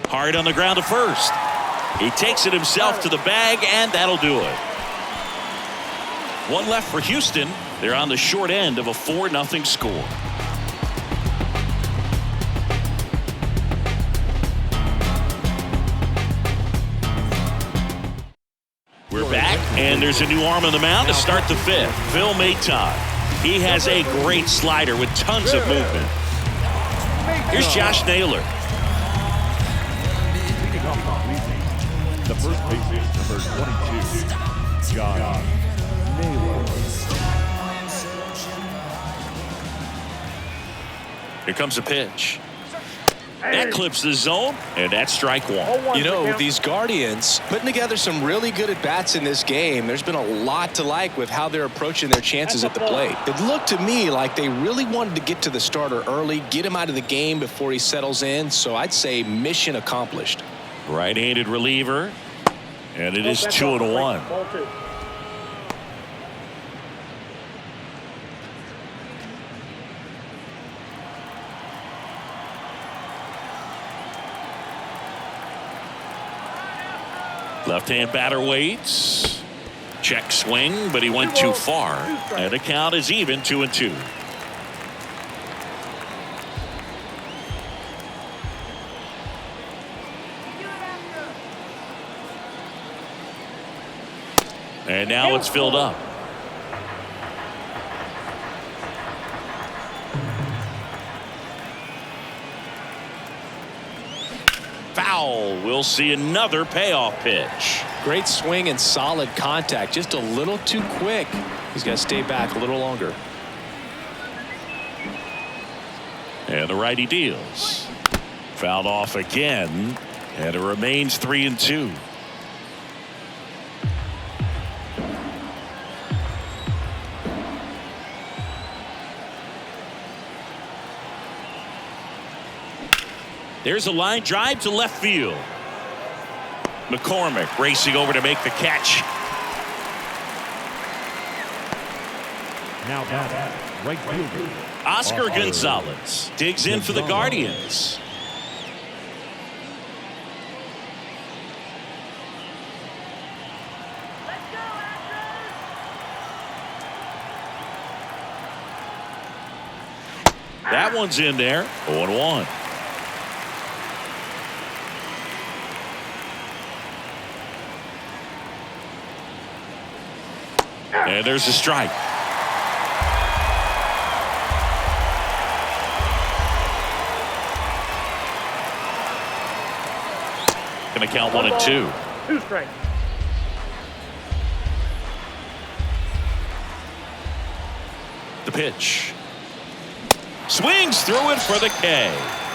Hard on the ground to first. He takes it himself to the bag, and that'll do it. One left for Houston. They're on the short end of a 4-0 score. We're back, and there's a new arm on the mound to start the 5th. Phil Maton. He has a great slider with tons of movement. Here's Josh Naylor. The first baseman, number 22, Josh Naylor. Here comes a pitch. That clips the zone, and that's strike 1. You know, these Guardians putting together some really good at-bats in this game. There's been a lot to like with how they're approaching their chances at the plate. It looked to me like they really wanted to get to the starter early, get him out of the game before he settles in, so I'd say mission accomplished. Right-handed reliever, and it is 2-1. Left-hand batter waits. Check swing, but he went too far. And the count is even, 2-2. And now it's filled up. Foul. We'll see another payoff pitch. Great swing and solid contact. Just a little too quick. He's got to stay back a little longer. And the righty deals. Fouled off again. And it remains 3-2. There's a line drive to left field. McCormick racing over to make the catch. Now batting, right fielder, Oscar Gonzalez digs in for the Guardians. That one's in there. 0-1. And there's a strike. Gonna count 1 and 2. 2 strikes. The pitch. Swings through it for the K.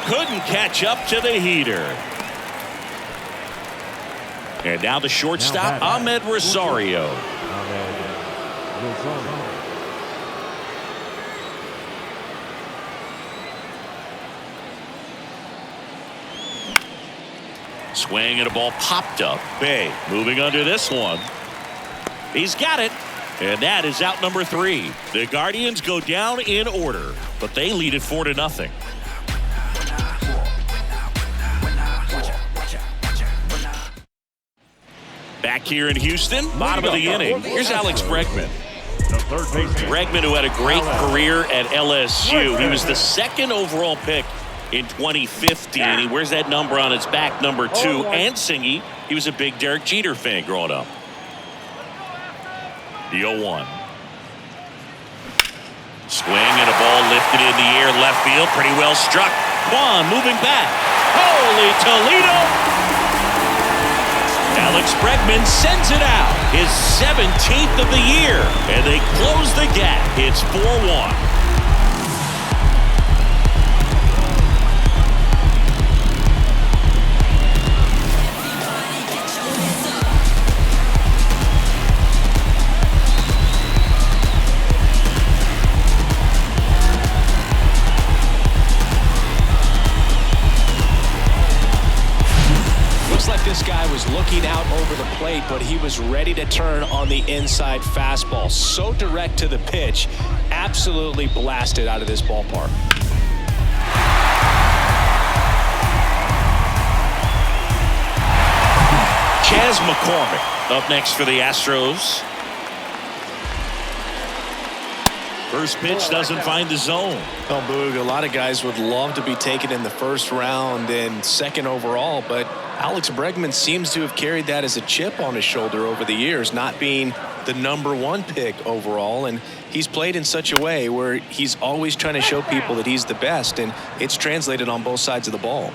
couldn't catch up to the heater. And now the shortstop, Ahmed Rosario. Swing and a ball popped up. Bay moving under this one. He's got it. And that is out number 3. The Guardians go down in order, but they lead it 4-0. Back here in Houston, bottom of the inning. Here's Alex Bregman. Bregman, who had a great career at LSU. He was the 2nd overall pick in 2015. He wears that number on his back, number 2. And Singy, he was a big Derek Jeter fan growing up. The 0-1. Swing and a ball lifted in the air, left field, pretty well struck. Kwan moving back. Holy Toledo! Alex Bregman sends it out. His 17th of the year. And they close the gap. It's 4-1. This guy was looking out over the plate, but he was ready to turn on the inside fastball. So direct to the pitch, absolutely blasted out of this ballpark. Chas McCormick up next for the Astros. First pitch doesn't find the zone. Well, Boog, a lot of guys would love to be taken in the first round and 2nd overall, but Alex Bregman seems to have carried that as a chip on his shoulder over the years, not being the number 1 pick overall. And he's played in such a way where he's always trying to show people that he's the best, and it's translated on both sides of the ball.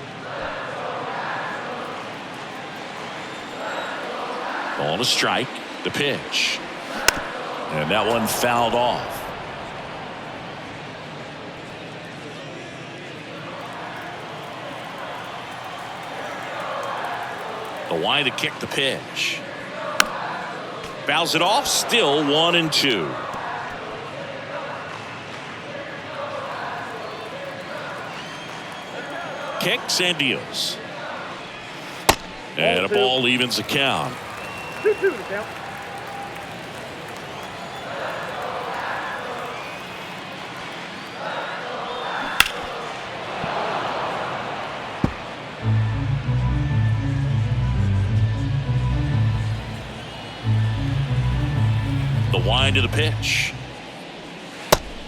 Ball to strike. The pitch. And that one fouled off. The line to kick the pitch. Fouls it off. Still 1-2. Kicks and deals. And a ball evens the count. 2-2 to count. The wind to the pitch.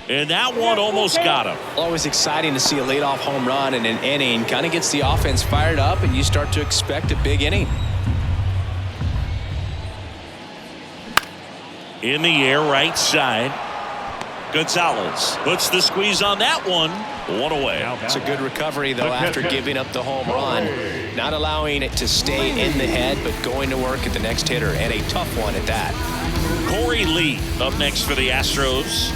And that one almost got him. Always exciting to see a leadoff home run in an inning. Kind of gets the offense fired up, and you start to expect a big inning. In the air, right side. Gonzalez puts the squeeze on that one. 1 away. It's a good recovery, though, after giving up the home run. Not allowing it to stay in the head, but going to work at the next hitter, and a tough one at that. Corey Lee up next for the Astros.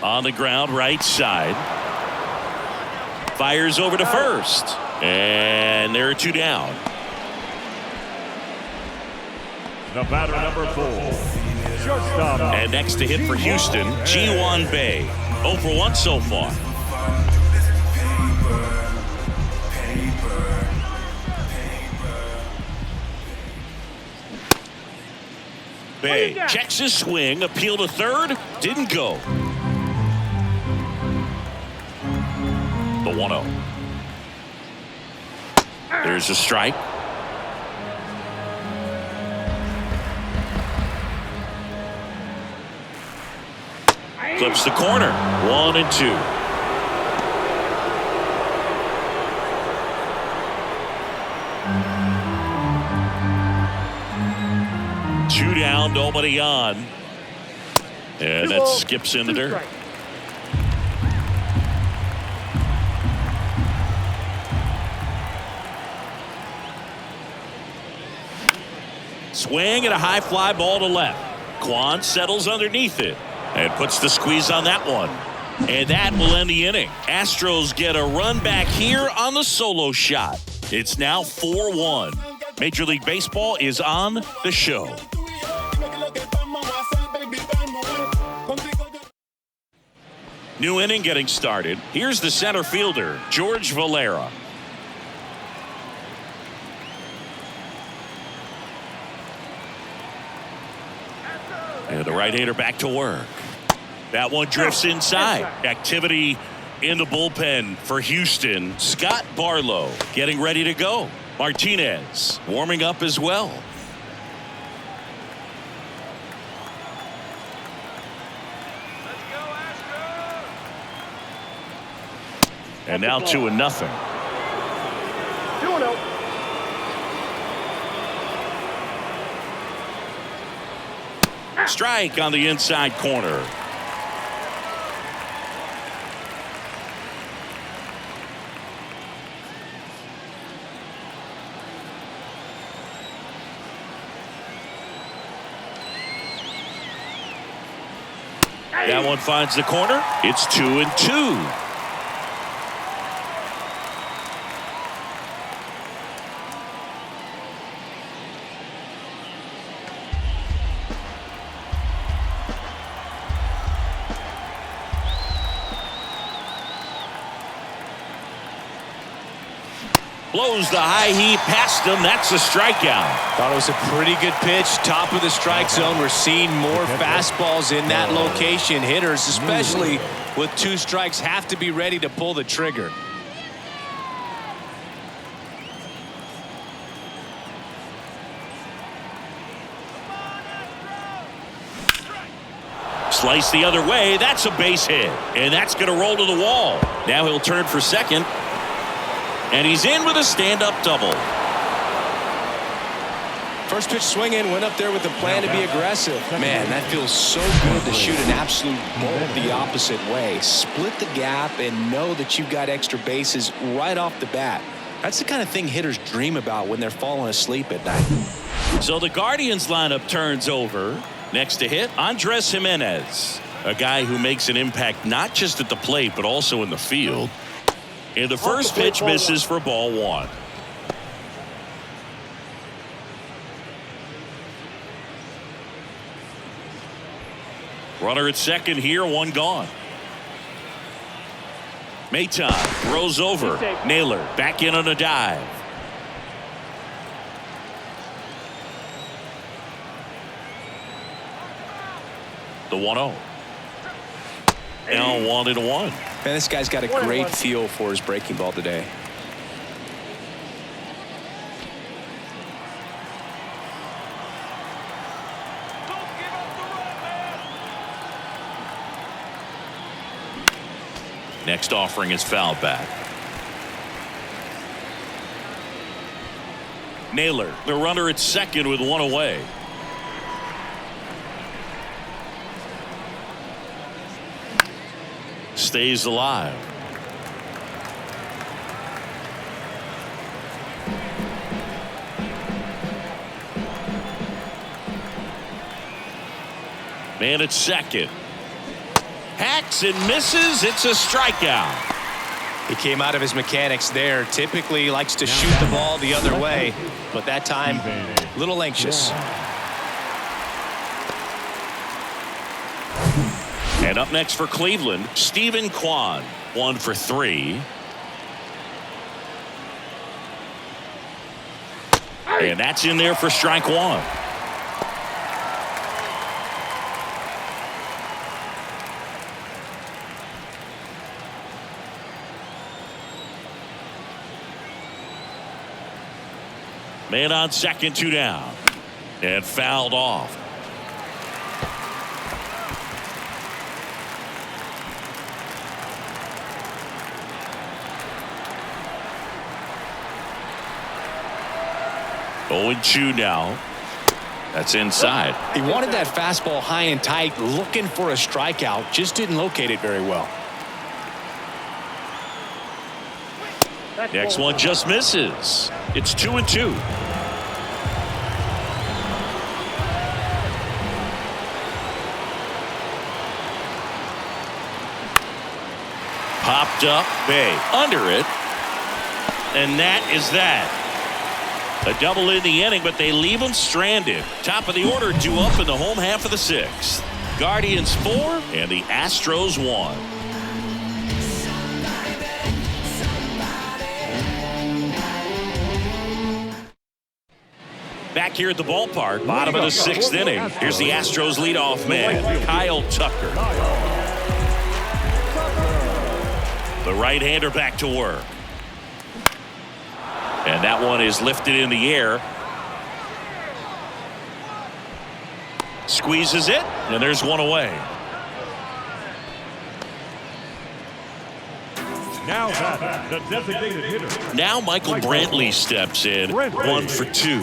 On the ground, right side. Fires over to first. And there are 2 down. The batter, number 4. Shortstop. And next to hit for Houston, Ji-Hwan Bae. 0 for 1 so far. Bae checks his swing, appeal to third, didn't go. The 1-0. There's a strike. Clips the corner. 1-2. Two down, nobody on. And that skips into there. Swing and a high fly ball to left. Kwan settles underneath it. And puts the squeeze on that one. And that will end the inning. Astros get a run back here on the solo shot. It's now 4-1. Major League Baseball is on the show. New inning getting started. Here's the center fielder, George Valera. And the right-hander back to work. That one drifts inside. Activity in the bullpen for Houston. Scott Barlow getting ready to go. Martinez warming up as well. And now 2-0. 2-0. Strike on the inside corner. That one finds the corner. It's 2-2. Blows the high heat past him. That's a strikeout. Thought it was a pretty good pitch. Top of the strike zone. We're seeing more fastballs in that location. Hitters, especially with 2 strikes, have to be ready to pull the trigger. Slice the other way. That's a base hit. And that's going to roll to the wall. Now he'll turn for second. And he's in with a stand-up double. First pitch swinging, went up there with the plan to be aggressive. Man, that feels so good to shoot an absolute bolt the opposite way. Split the gap and know that you've got extra bases right off the bat. That's the kind of thing hitters dream about when they're falling asleep at night. So the Guardians lineup turns over. Next to hit, Andres Jimenez, a guy who makes an impact not just at the plate but also in the field. And the first pitch misses for ball 1. Runner at second here, 1 gone. Maton throws over. Naylor back in on a dive. The 1-0. Now 1-1. Man, this guy's got a great feel for his breaking ball today. Next offering is fouled back. Naylor, the runner at second with 1 away. Stays alive. Man at second. Hacks and misses. It's a strikeout. He came out of his mechanics there. Typically likes to shoot the ball the other way, but that time a little anxious. And up next for Cleveland, Stephen Kwan, 1 for 3. And that's in there for strike 1. Man on second, 2 down. And fouled off. Oh, and 2 now. That's inside. He wanted that fastball high and tight, looking for a strikeout. Just didn't locate it very well. Next one just misses. It's 2-2. Popped up, Bay under it. And that is that. A double in the inning, but they leave him stranded. Top of the order, 2 up in the home half of the 6th. Guardians 4 and the Astros 1. Back here at the ballpark, bottom of the 6th inning. Here's the Astros leadoff man, Kyle Tucker. The right-hander back to work. And that one is lifted in the air. Squeezes it, and there's one away. Now the designated hitter. Now Michael Brantley steps in, 1 for 2.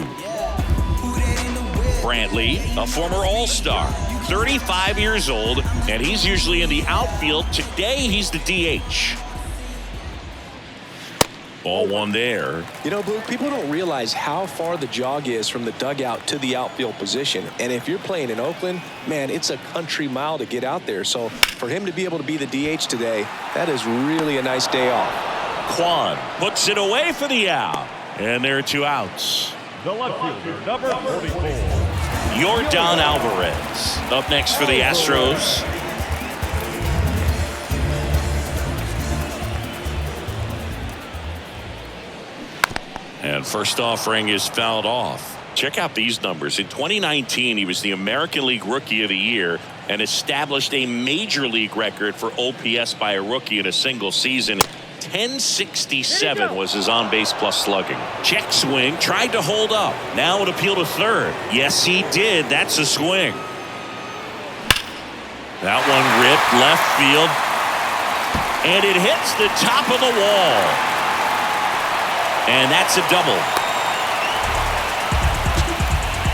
Brantley, a former All-Star, 35 years old, and he's usually in the outfield. Today, he's the DH. Ball 1 there. You know, Blue, people don't realize how far the jog is from the dugout to the outfield position. And if you're playing in Oakland, man, it's a country mile to get out there. So for him to be able to be the DH today, that is really a nice day off. Quan puts it away for the out. And there are 2 outs. The left fielder, number 44. Yordan Alvarez up next for the Astros. And first offering is fouled off. Check out these numbers. In 2019, he was the American League Rookie of the Year and established a Major League record for OPS by a rookie in a single season. 1067 was his on-base plus slugging. Check swing, tried to hold up. Now it appeal to third. Yes, he did. That's a swing. That one ripped left field. And it hits the top of the wall. And that's a double.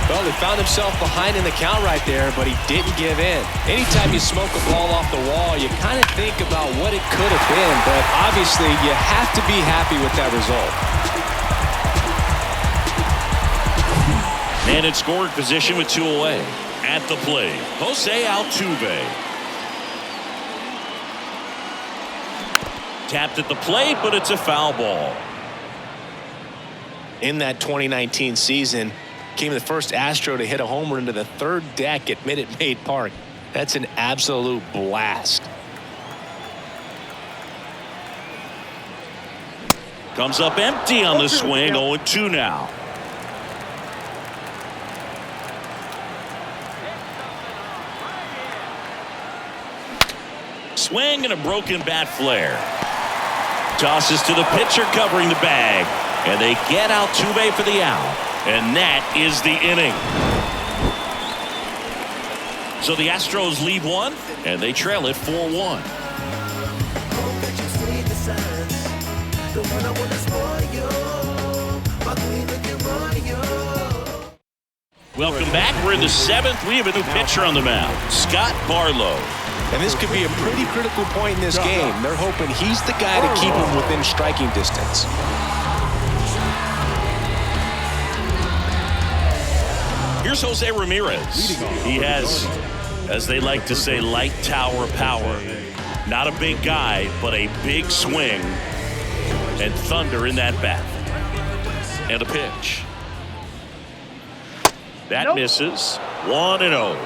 Well, he found himself behind in the count right there, but he didn't give in. Anytime you smoke a ball off the wall, you kind of think about what it could have been, but obviously you have to be happy with that result. Man in scoring position with 2 away. At the plate, Jose Altuve. Tapped at the plate, but it's a foul ball. In that 2019 season, became the first Astro to hit a home run to the 3rd deck at Minute Maid Park. That's an absolute blast. Comes up empty on the swing. 0-2 now. Swing and a broken bat flare. Tosses to the pitcher covering the bag. And they get Altuve for the out. And that is the inning. So the Astros lead 1, and they trail it 4-1. Welcome back. We're in the 7th. We have a new pitcher on the mound, Scott Barlow. And this could be a pretty critical point in this game. They're hoping he's the guy to keep him within striking distance. Here's Jose Ramirez. He has, as they like to say, light tower power. Not a big guy, but a big swing and thunder in that bat. And a pitch. That misses. 1-0.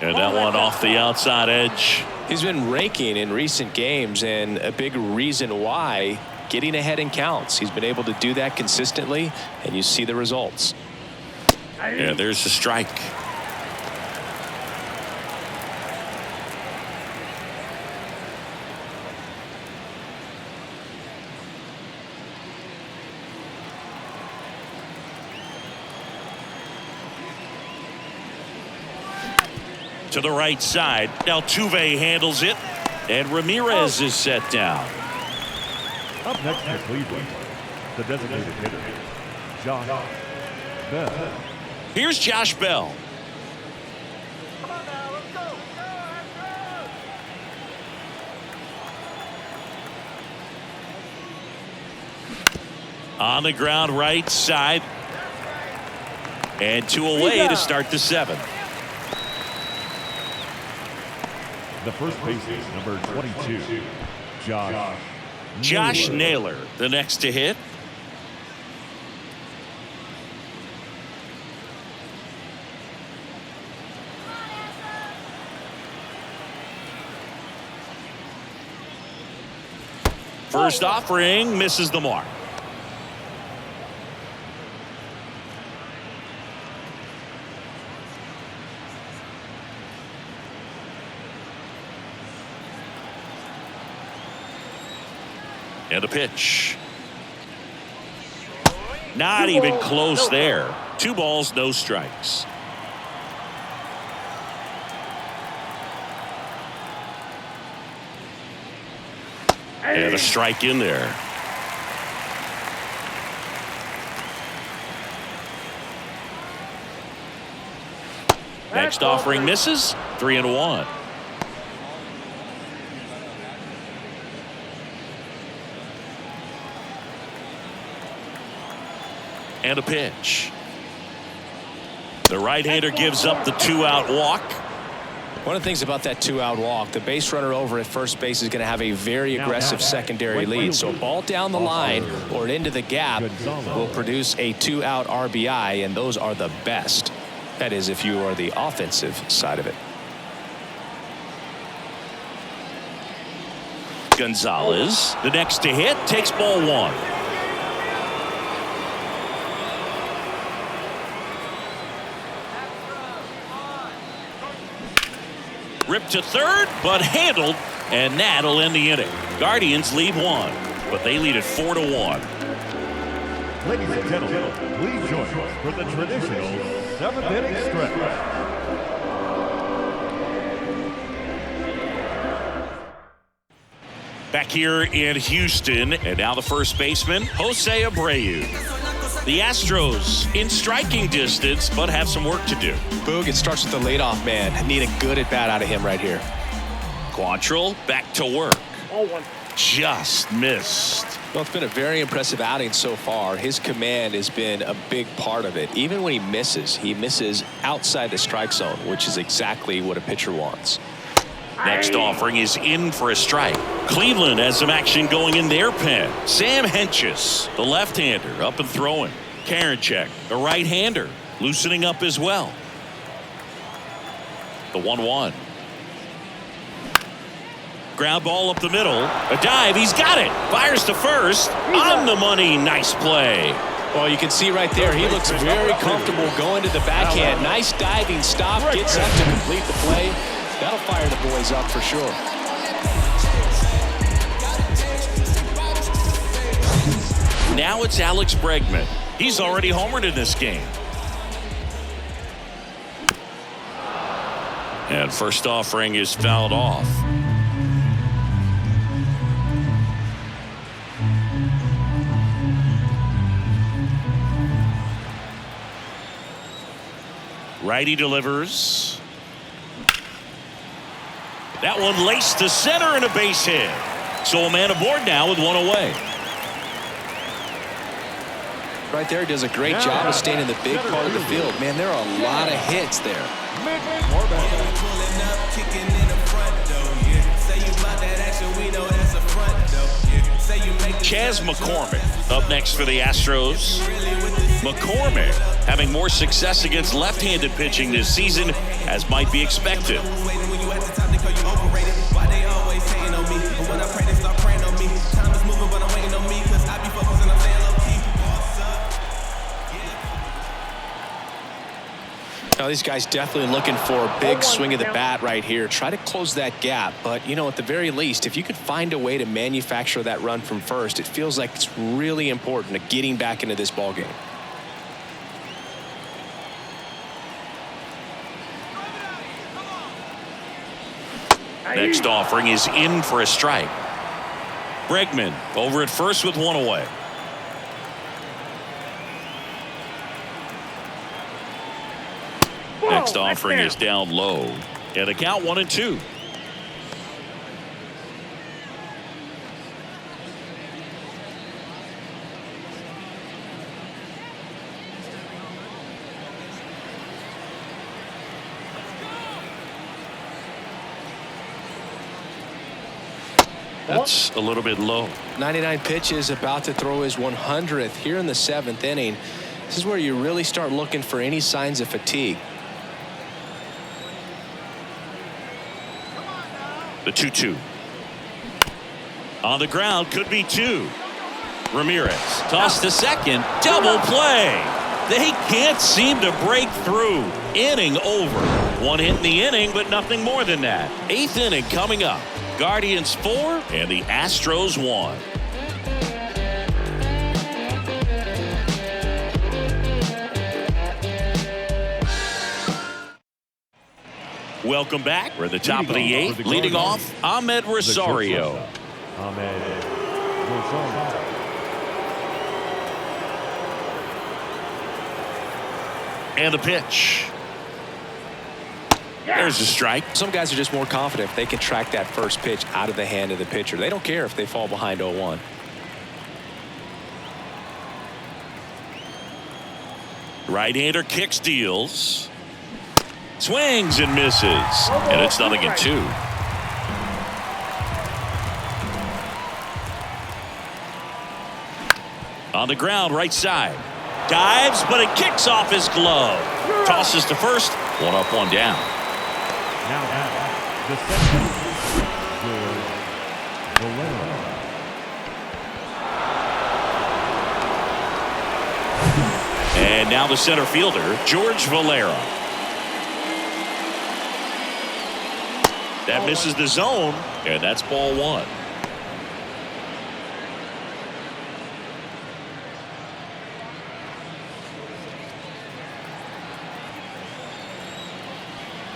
And that one off the outside edge. He's been raking in recent games, and a big reason why, getting ahead in counts. He's been able to do that consistently, and you see the results. Yeah, there's the strike. To the right side. Altuve handles it, and Ramirez is set down. Up next for Cleveland, the designated hitter, Josh Bell. Here's Josh Bell. On the ground right side. And 2 away to start the 7th. The first baseman, number 22, Josh Naylor, the next to hit. First offering misses the mark. And a pitch. Not even close there. 2 balls, no strikes. And a strike in there. Next offering misses. 3-1. And a pitch. The right-hander gives up the 2-out walk. One of the things about that 2-out walk, the base runner over at first base is going to have a very aggressive secondary lead. So a ball down the line or into the gap will produce a 2-out RBI, and those are the best. That is, if you are the offensive side of it. Gonzalez, the next to hit, takes ball 1. Ripped to third, but handled, and that'll end the inning. Guardians lead 1, but they lead it 4-1. Ladies and gentlemen, please join us for the traditional 7th inning stretch. Back here in Houston, and now the first baseman, Jose Abreu. The Astros in striking distance, but have some work to do. Boog, it starts with the leadoff man. Need a good at-bat out of him right here. Quantrill back to work. 0-1. Just missed. Well, it's been a very impressive outing so far. His command has been a big part of it. Even when he misses outside the strike zone, which is exactly what a pitcher wants. Next offering is in for a strike. Cleveland has some action going in their pen. Sam Hentges, the left-hander, up and throwing. Karinchak, the right-hander, loosening up as well. The 1-1. Ground ball up the middle. A dive. He's got it. Fires to first. On the money. Nice play. Well, you can see right there, he looks very comfortable going to the backhand. Nice diving stop. Gets up to complete the play. That'll fire the boys up for sure. Now it's Alex Bregman. He's already homered in this game. And first offering is fouled off. Righty delivers. That one laced to center and a base hit. So a man aboard now with 1 away. Right there, he does a great job of staying in the big part of the field. Man, there are a lot of hits there. Chas McCormick up next for the Astros. McCormick having more success against left-handed pitching this season, as might be expected. Now, these guys definitely looking for a big swing of the bat right here. Try to close that gap. But, you know, at the very least, if you could find a way to manufacture that run from first, it feels like it's really important to getting back into this ball game. Next offering is in for a strike. Bregman over at first with 1 away. Next offering is down low. And a count 1-2. That's a little bit low. 99 pitches, about to throw his 100th here in the 7th inning. This is where you really start looking for any signs of fatigue. The 2-2. On the ground, could be 2. Ramirez tossed to second. Double play. They can't seem to break through. Inning over. 1 hit in the inning, but nothing more than that. 8th inning coming up. Guardians 4 and the Astros 1. Welcome back. We're at the top of the 8th. Leading off, Ahmed Rosario. Ahmed Rosario. And the pitch. There's a strike. Some guys are just more confident if they can track that first pitch out of the hand of the pitcher. They don't care if they fall behind 0-1. Right-hander kicks, deals. Swings and misses. And it's 0-2. On the ground, right side. Dives, but it kicks off his glove. Tosses to first. 1 up, 1 down. Now the second, York Valera. And now the center fielder, George Valera. That misses the zone, and that's ball 1.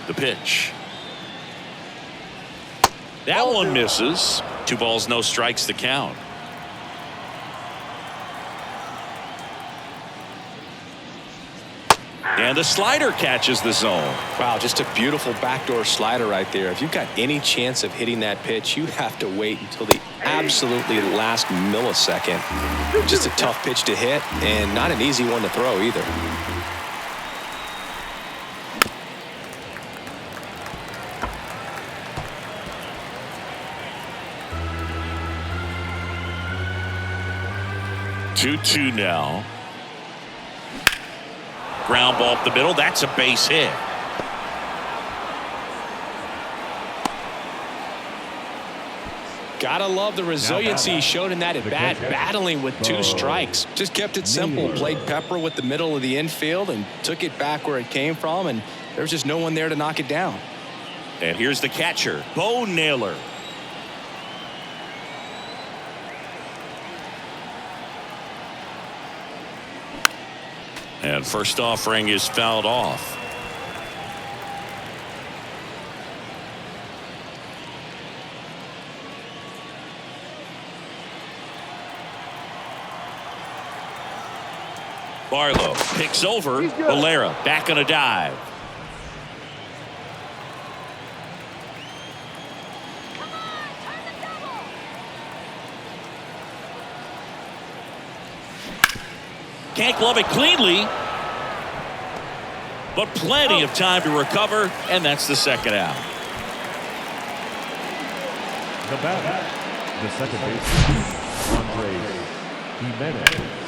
The pitch. That one misses. 2 balls, no strikes to count. And the slider catches the zone. Wow, just a beautiful backdoor slider right there. If you've got any chance of hitting that pitch, you have to wait until the absolutely last millisecond. Just a tough pitch to hit and not an easy one to throw either. Two now. Ground ball up the middle. That's a base hit. Gotta love the resiliency he showed in that at bat, battling with 2 strikes. Just kept it simple, played pepper with the middle of the infield and took it back where it came from, and there was just no one there to knock it down. And here's the catcher, Bo Naylor. And first offering is fouled off. Barlow picks over. Valera back on a dive. Can't glove it cleanly, but plenty of time to recover, and that's the second out. The batter, the second baseman, Andres Jimenez.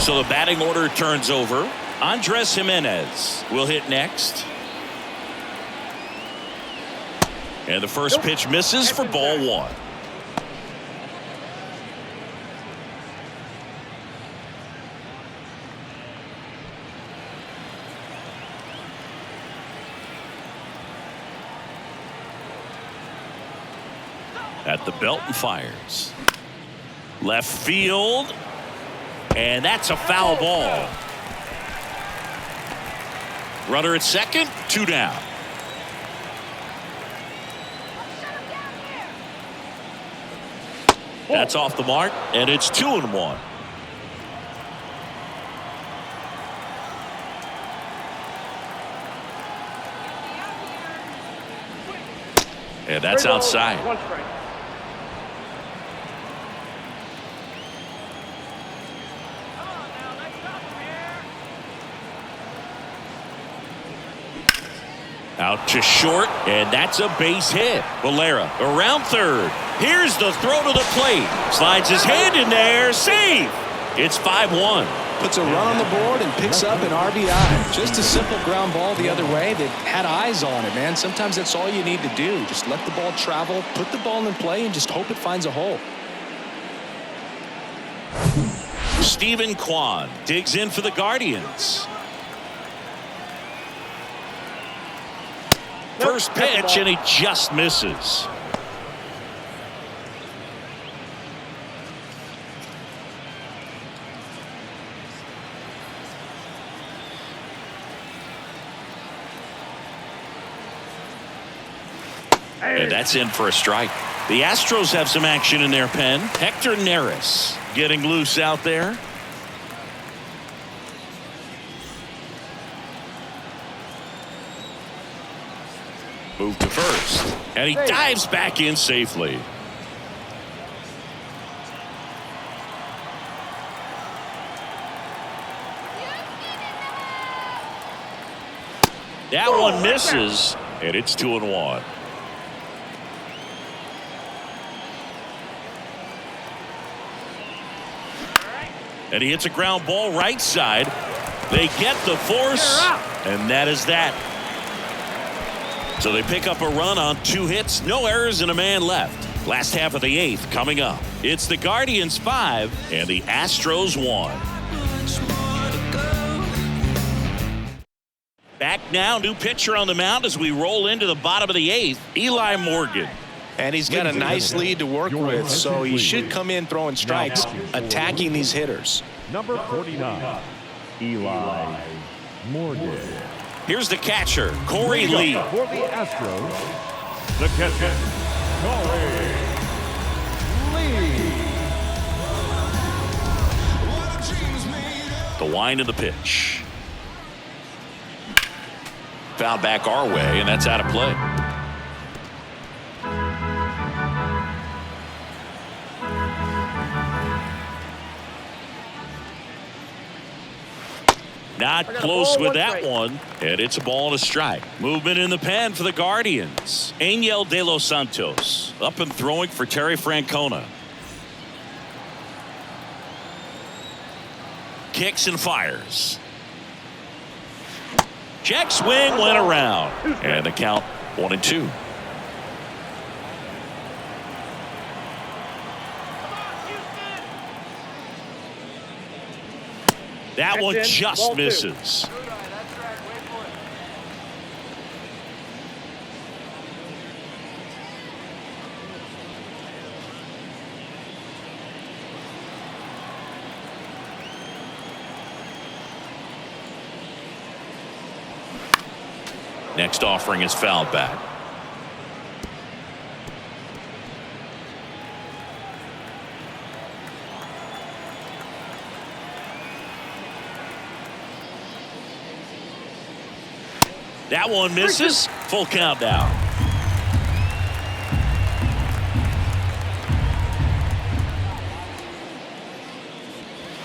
So the batting order turns over. Andres Jimenez will hit next. And the first pitch misses for ball 1. At the belt and fires. Left field. And that's a foul ball. Runner at second, 2 down. That's off the mark, and it's 2-1. And that's outside. 1 strike. Out to short, and that's a base hit. Valera around third. Here's the throw to the plate. Slides his hand in there. Save. It's 5-1. Puts a run on the board and picks up an RBI. Just a simple ground ball the other way that had eyes on it, man. Sometimes that's all you need to do. Just let the ball travel, put the ball in play, and just hope it finds a hole. Stephen Kwan digs in for the Guardians. First pitch, and he just misses. And that's in for a strike. The Astros have some action in their pen. Hector Neris getting loose out there. Move to first. And he dives back in safely. That one misses, and it's 2-1. And he hits a ground ball right side. They get the force, and that is that. So they pick up a run on 2 hits, no errors, and a man left. Last half of the 8th coming up. It's the Guardians 5 and the Astros 1. Back now, new pitcher on the mound as we roll into the bottom of the 8th, Eli Morgan. And he's got a nice lead to work with, so he should come in throwing strikes, attacking these hitters. Number 49, Eli Morgan. Here's the catcher, Corey Lee. For the Astros, the catcher, Corey Lee. The wind of the pitch. Foul back our way, and that's out of play. Not close with that one, and it's a ball and a strike. Movement in the pen for the Guardians. Angel De Los Santos up and throwing for Terry Francona. Kicks and fires. Check swing went around, and the count 1-2. That one just misses. Next offering is fouled back. That one misses. Full count now.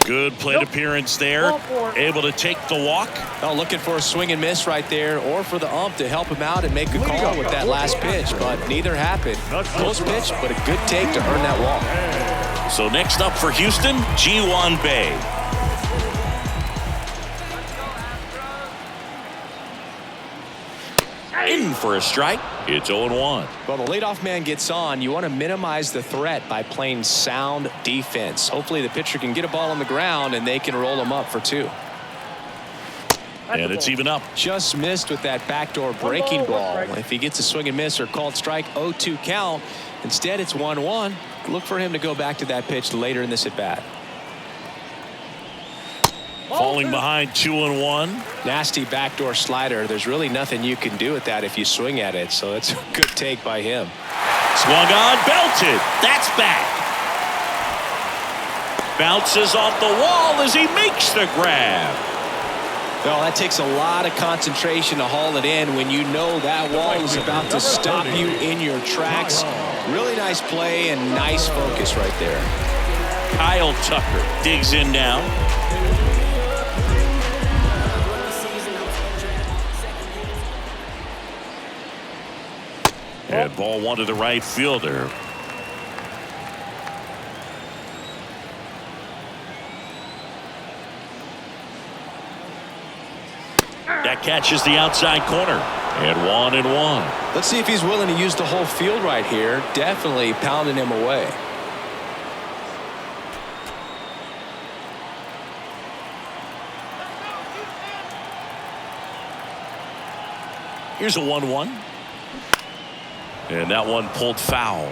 Good plate appearance there. Able to take the walk. Oh, looking for a swing and miss right there, or for the ump to help him out and make a call with that last pitch, but neither happened. Close pitch, but a good take to earn that walk. So next up for Houston, Ji-Hwan Bae. In for a strike. It's 0-1. Well, the leadoff man gets on. You want to minimize the threat by playing sound defense. Hopefully the pitcher can get a ball on the ground and they can roll him up for 2. And it's even up. Just missed with that backdoor breaking ball. If he gets a swing and miss or called strike, 0-2 count. Instead, it's 1-1. Look for him to go back to that pitch later in this at bat. Falling behind 2-1. Nasty backdoor slider. There's really nothing you can do with that if you swing at it. So it's a good take by him. Swung on, belted. That's back. Bounces off the wall as he makes the grab. Well, that takes a lot of concentration to haul it in when you know that wall is about to stop you in your tracks. Really nice play and nice focus right there. Kyle Tucker digs in now. And ball one to the right fielder. That catches the outside corner. And 1-1. Let's see if he's willing to use the whole field right here. Definitely pounding him away. Here's a 1-1. And that one pulled foul.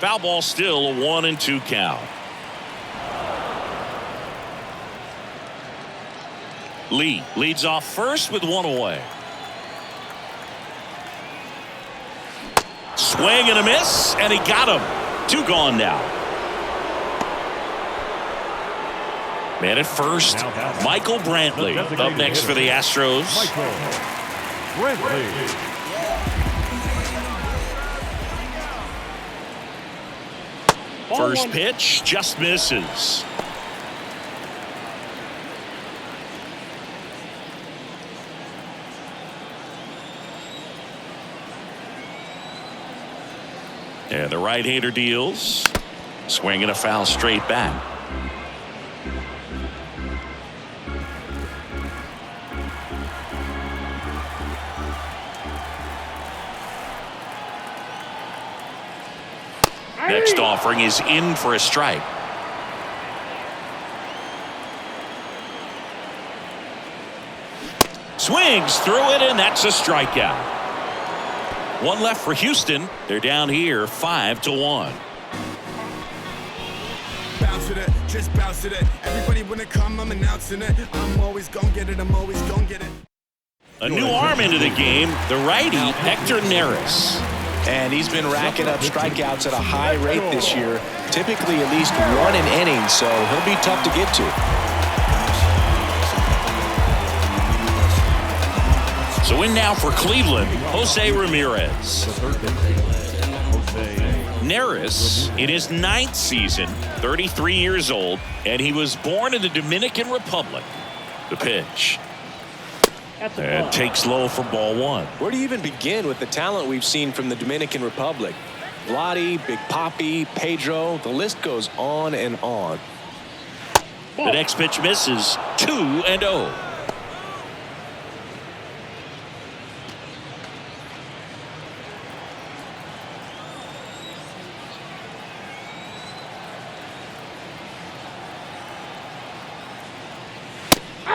Foul ball, still a 1-2 count. Lee leads off first with one away. Swing and a miss, and he got him. 2 gone now. Man at first, Michael Brantley up next for the Astros. Brantley. First pitch just misses. And the right-hander deals. Swing and a foul straight back. Next offering is in for a strike. Swings through it, and that's a strikeout. One left for Houston. They're down here 5-1. Bounce it, just bounce it. Everybody wanna come, I'm announcing it. I'm always gonna get it, I'm always gonna get it. A new arm into the game, the righty Hector Neris. And he's been racking up strikeouts at a high rate this year, typically at least 1 an inning, so he'll be tough to get to. So in now for Cleveland, Jose Ramirez. Neris in his 9th season, 33 years old, and he was born in the Dominican Republic. The pitch. And takes low for ball 1. Where do you even begin with the talent we've seen from the Dominican Republic? Vladdy, Big Papi, Pedro, the list goes on and on. The next pitch misses. 2-0.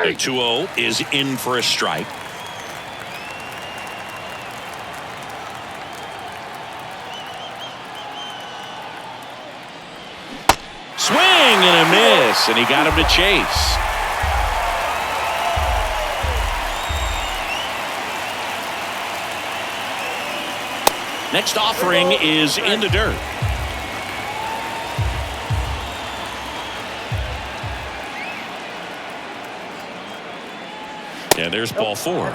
The 2-0 is in for a strike. Swing and a miss, and he got him to chase. Next offering is in the dirt. And there's ball 4.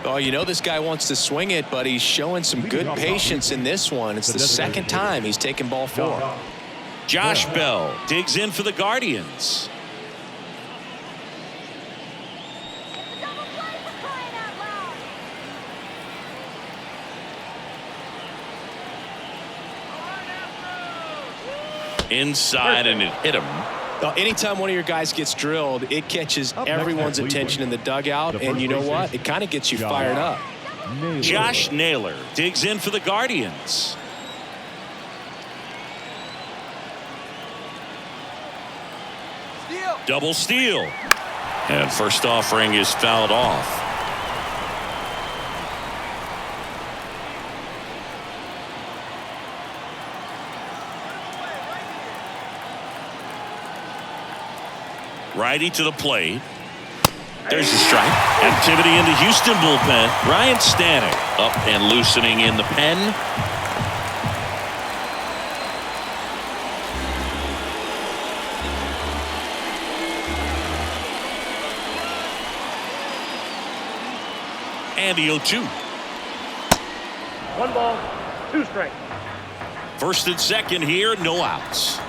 Oh, you know this guy wants to swing it, but he's showing some good patience in this one. It's the second time he's taken ball 4. Josh Bell digs in for the Guardians. Inside, and it hit him. Anytime one of your guys gets drilled, it catches everyone's attention in the dugout, and you know what? It kind of gets you fired up. Josh Naylor digs in for the Guardians. Double steal. And first offering is fouled off. Righty to the plate. There's the strike. Activity in the Houston bullpen. Ryan Stanek up and loosening in the pen. And the 0-2. 1 ball, 2 strikes. First and second here, no outs.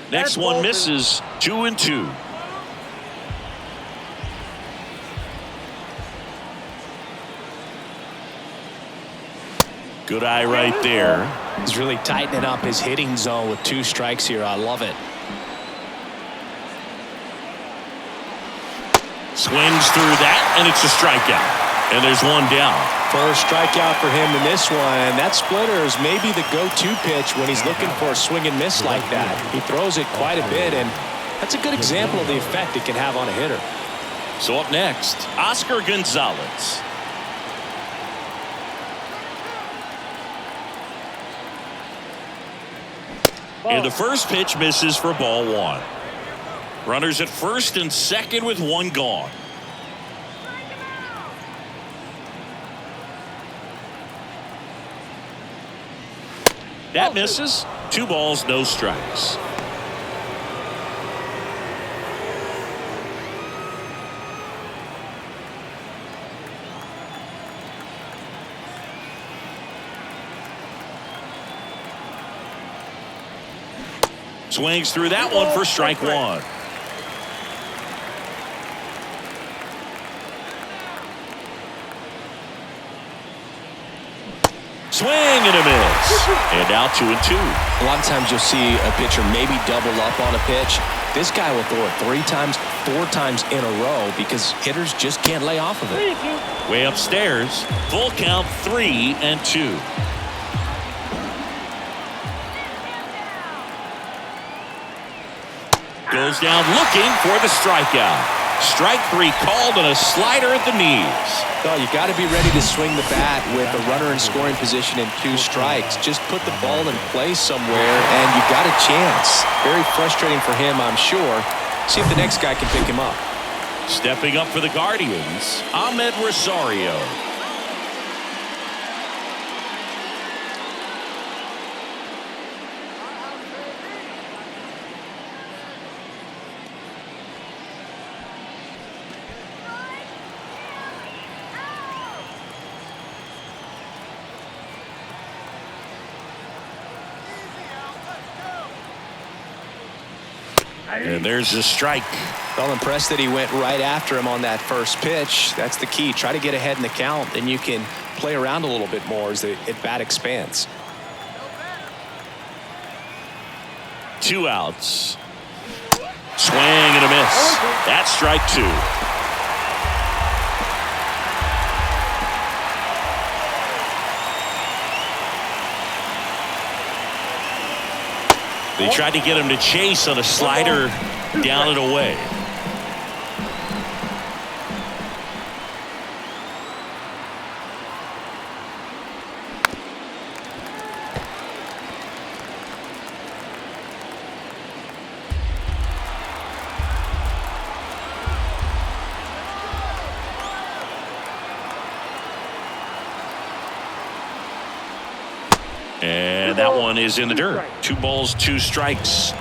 Next one misses. 2-2. Good eye right there. He's really tightening up his hitting zone with 2 strikes here. I love it. Swings through that, and it's a strikeout. And there's one down. First strikeout for him in this one. That splitter is maybe the go-to pitch when he's looking for a swing and miss like that. He throws it quite a bit, and that's a good example of the effect it can have on a hitter. So up next, Oscar Gonzalez. And the first pitch misses for ball 1. Runners at first and second with 1 gone. That misses. 2 balls, no strikes. Swings through that one for strike 1. Swing and a miss. And now 2-2. A lot of times you'll see a pitcher maybe double up on a pitch. This guy will throw it 3 times, 4 times in a row because hitters just can't lay off of it. Way upstairs. Full count 3-2. Goes down looking for the strikeout. Strike 3 called and a slider at the knees. Well, you got to be ready to swing the bat with a runner in scoring position and 2 strikes. Just put the ball in place somewhere and you got a chance. Very frustrating for him, I'm sure. See if the next guy can pick him up. Stepping up for the Guardians, Ahmed Rosario. And there's a strike. Well, impressed that he went right after him on that first pitch. That's the key. Try to get ahead in the count, then you can play around a little bit more as the at-bat expands. 2 outs. Swing and a miss. That's strike 2. They tried to get him to chase on a slider down and away. And that one is in the dirt. 2 balls, 2 strikes.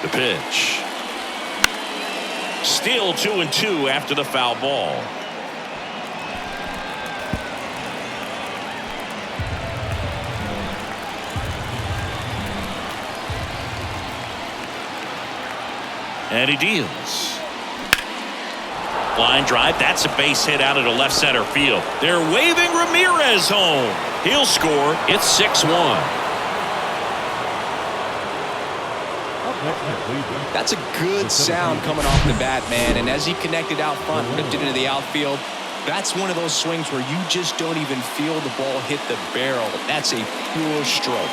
The pitch. Still 2-2 after the foul ball. And he deals. Line drive. That's a base hit out into left center field. They're waving Ramirez home. He'll score. It's 6-1. That's a good sound coming off the bat, man. And as he connected out front, ripped it into the outfield, that's one of those swings where you just don't even feel the ball hit the barrel. That's a pure stroke.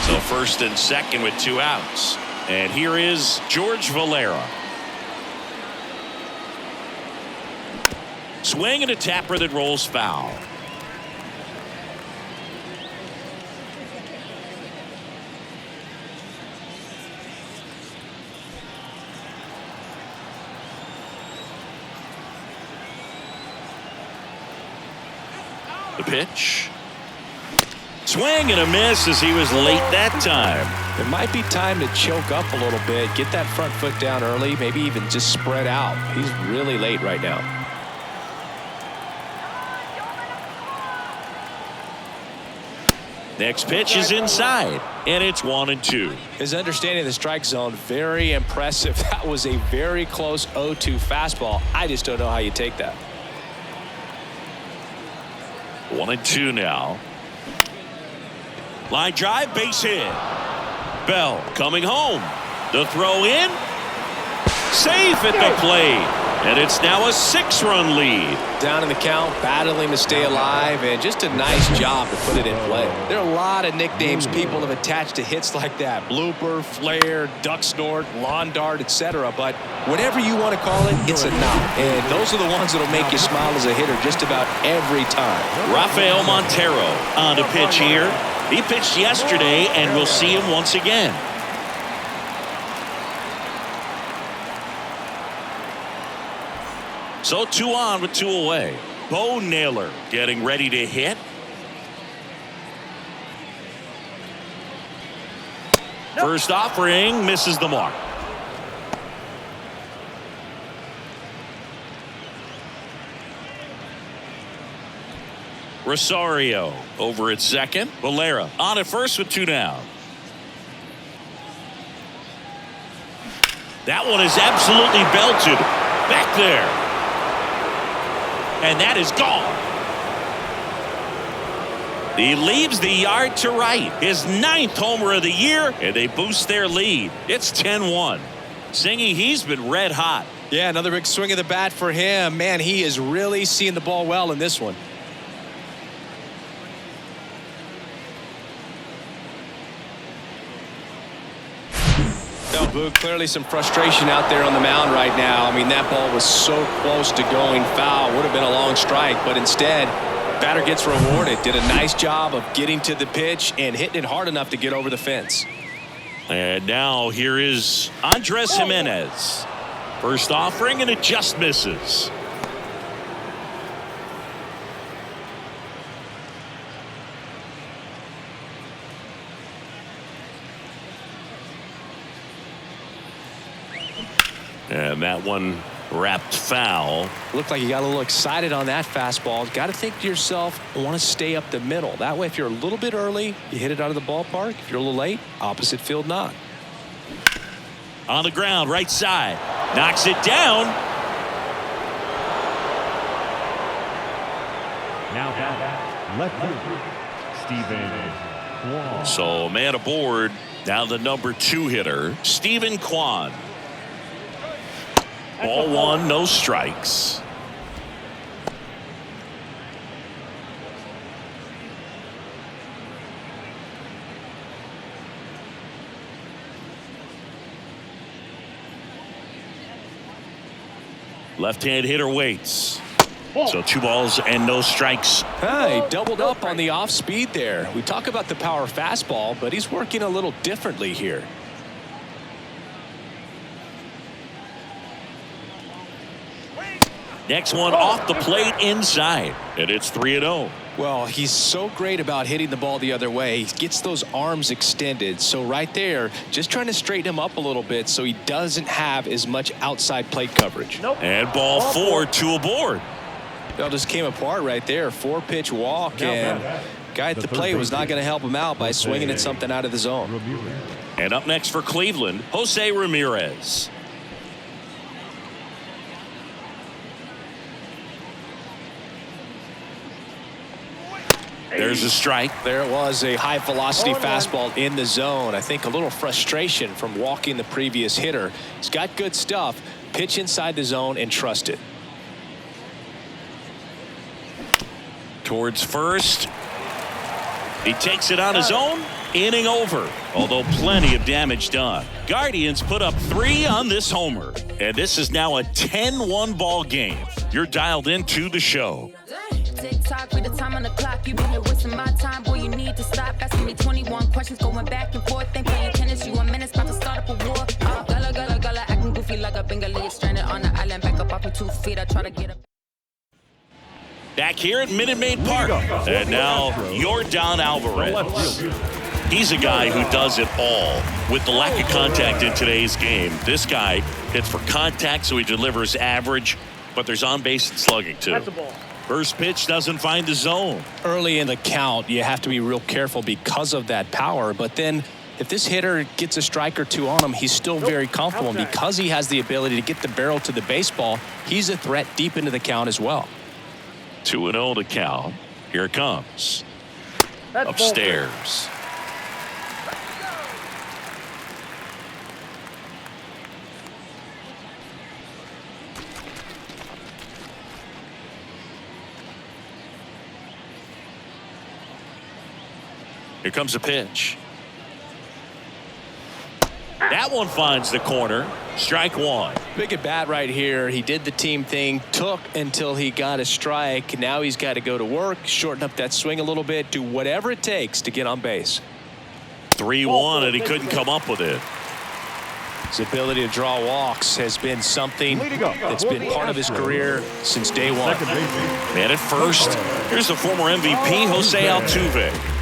So first and second with 2 outs. And here is George Valera. Swing and a tapper that rolls foul. The pitch. Swing and a miss as he was late that time. It might be time to choke up a little bit, get that front foot down early, maybe even just spread out. He's really late right now. Next pitch is inside, and it's 1-2. His understanding of the strike zone, very impressive. That was a very close 0-2 fastball. I just don't know how you take that. 1-2 now. Line drive, base hit. Bell coming home. The throw in. Safe at the plate. And it's now a 6-run lead. Down in the count, battling to stay alive, and just a nice job to put it in play. There are a lot of nicknames people have attached to hits like that. Blooper, flare, duck snort, lawn dart, etc. But whatever you want to call it, it's a knock. And those are the ones that will make you smile as a hitter just about every time. Rafael Montero on to pitch here. He pitched yesterday, and we'll see him once again. So 2 on with 2 away. Bo Naylor getting ready to hit. First offering misses the mark. Rosario over at second. Valera on at first with 2 down. That one is absolutely belted. Back there. And that is gone. He leaves the yard to right. His 9th homer of the year, and they boost their lead. It's 10-1. Singy, he's been red hot. Yeah, another big swing of the bat for him. Man, he is really seeing the ball well in this one. Boog, clearly some frustration out there on the mound right now. I mean, that ball was so close to going foul. Would have been a long strike, but instead, batter gets rewarded. Did a nice job of getting to the pitch and hitting it hard enough to get over the fence. And now here is Andres Jimenez. First offering, and it just misses. And that one wrapped foul. Looked like you got a little excited on that fastball. Got to think to yourself, I want to stay up the middle. That way, if you're a little bit early, you hit it out of the ballpark. If you're a little late, opposite field knock. On the ground, right side. Knocks it down. Now back, left field, Stephen Kwan. So man aboard. Now the number 2 hitter, Stephen Kwan. Ball 1, no strikes. Left-hand hitter waits. So 2 balls and no strikes. Hey, doubled up on the off speed there. We talk about the power fastball, but he's working a little differently here. Next one off the plate inside, and it's 3-0. Well, he's so great about hitting the ball the other way. He gets those arms extended. So right there, just trying to straighten him up a little bit so he doesn't have as much outside plate coverage. And ball 4, 2 aboard. It all just came apart right there. 4-pitch walk, and guy at the plate was not going to help him out by swinging at something out of the zone. And up next for Cleveland, Jose Ramirez. There's a strike. There it was, a high velocity fastball in the zone. I think a little frustration from walking the previous hitter. He's got good stuff. Pitch inside the zone and trust it. Towards first. He takes it on his own. Inning over, although plenty of damage done. Guardians put up 3 on this homer, and this is now a 10-1 ball game. You're dialed into the show. Tick-tock, read the time on the clock. You been here wasting my time, boy, you need to stop asking me 21 questions, going back and forth. Ain't playing tennis, you 1 minute, about to start up a war. Gala, acting goofy like a Bengali, stranded on the island, back up off me 2 feet. I try to get up. Back here at Minute Maid Park. And now Yordan Alvarez. He's a guy who does it all. With the lack of contact in today's game, this guy hits for contact, so he delivers average, but there's on-base and slugging too. That's a ball. First pitch doesn't find the zone. Early in the count, you have to be real careful because of that power, but then if this hitter gets a strike or two on him, he's still very comfortable. And because he has the ability to get the barrel to the baseball, he's a threat deep into the count as well. 2-0 to count. Here it comes. That's upstairs. Here comes a pitch. That one finds the corner. Strike one. Big at bat right here. He did the team thing, took until he got a strike. Now he's got to go to work, shorten up that swing a little bit, do whatever it takes to get on base. 3-1, and he couldn't come up with it. His ability to draw walks has been something that's been part of his career since day one. Man at first, here's the former MVP, Jose Altuve.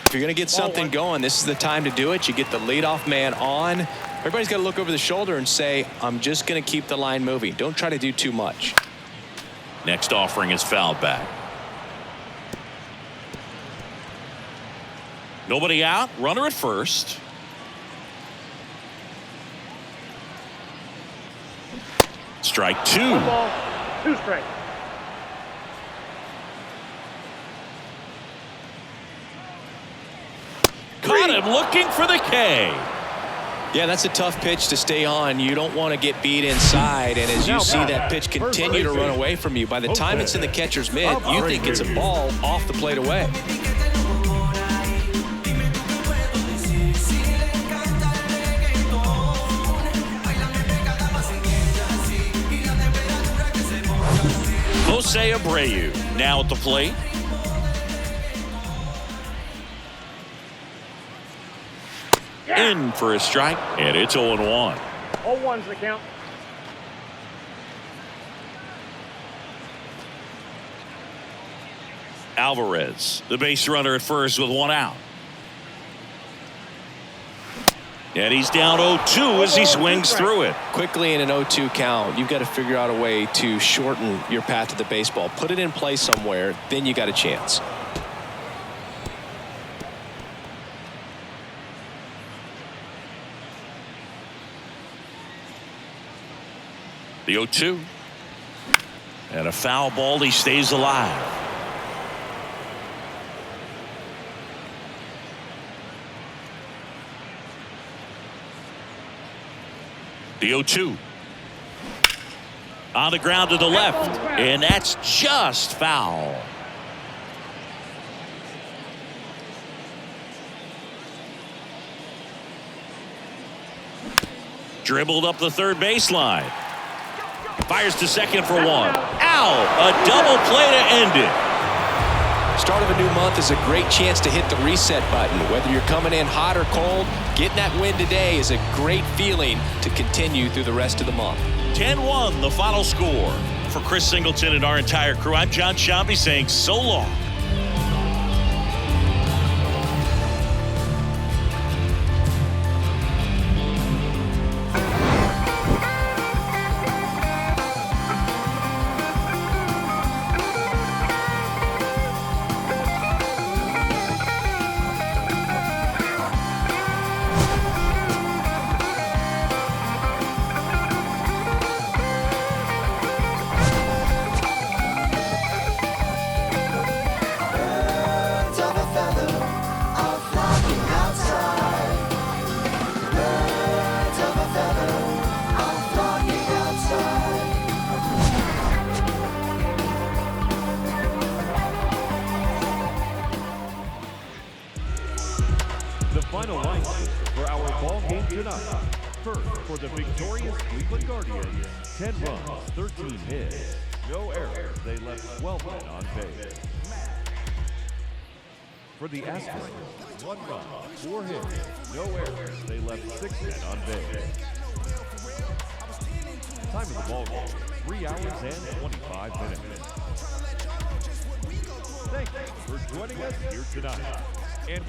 If you're going to get something going, this is the time to do it. You get the leadoff man on. Everybody's got to look over the shoulder and say, I'm just going to keep the line moving. Don't try to do too much. Next offering is fouled back. Nobody out. Runner at first. Strike two. 1 ball, 2 strikes. Caught him looking for the K. Yeah, that's a tough pitch to stay on. You don't want to get beat inside, and as you see that pitch continue to run away from you, by the time it's in the catcher's mitt, you think it's a ball off the plate away. Jose Abreu now at the plate. In for a strike, and it's 0-1. 0-1's the count. Alvarez, the base runner at first with 1 out. And he's down 0-2 as he swings through it. Quickly in an 0-2 count, you've got to figure out a way to shorten your path to the baseball. Put it in play somewhere, then you got a chance. The 0-2. And a foul ball. He stays alive. The 0-2. On the ground to the left. And that's just foul. Dribbled up the third baseline. Fires to second for 1. Ow! A double play to end it. Start of a new month is a great chance to hit the reset button. Whether you're coming in hot or cold, getting that win today is a great feeling to continue through the rest of the month. 10-1 the final score. For Chris Singleton and our entire crew, I'm John Shambi saying so long. Final lineup for our ball game tonight. First, for the victorious Cleveland Guardians, 10 runs, 13 hits, no errors. They left 12 men on base. For the Astros, 1 run, 4 hits, no errors. They left 6 men on base. Time of the ball game, 3 hours and 25 minutes. Thank you for joining us here tonight. And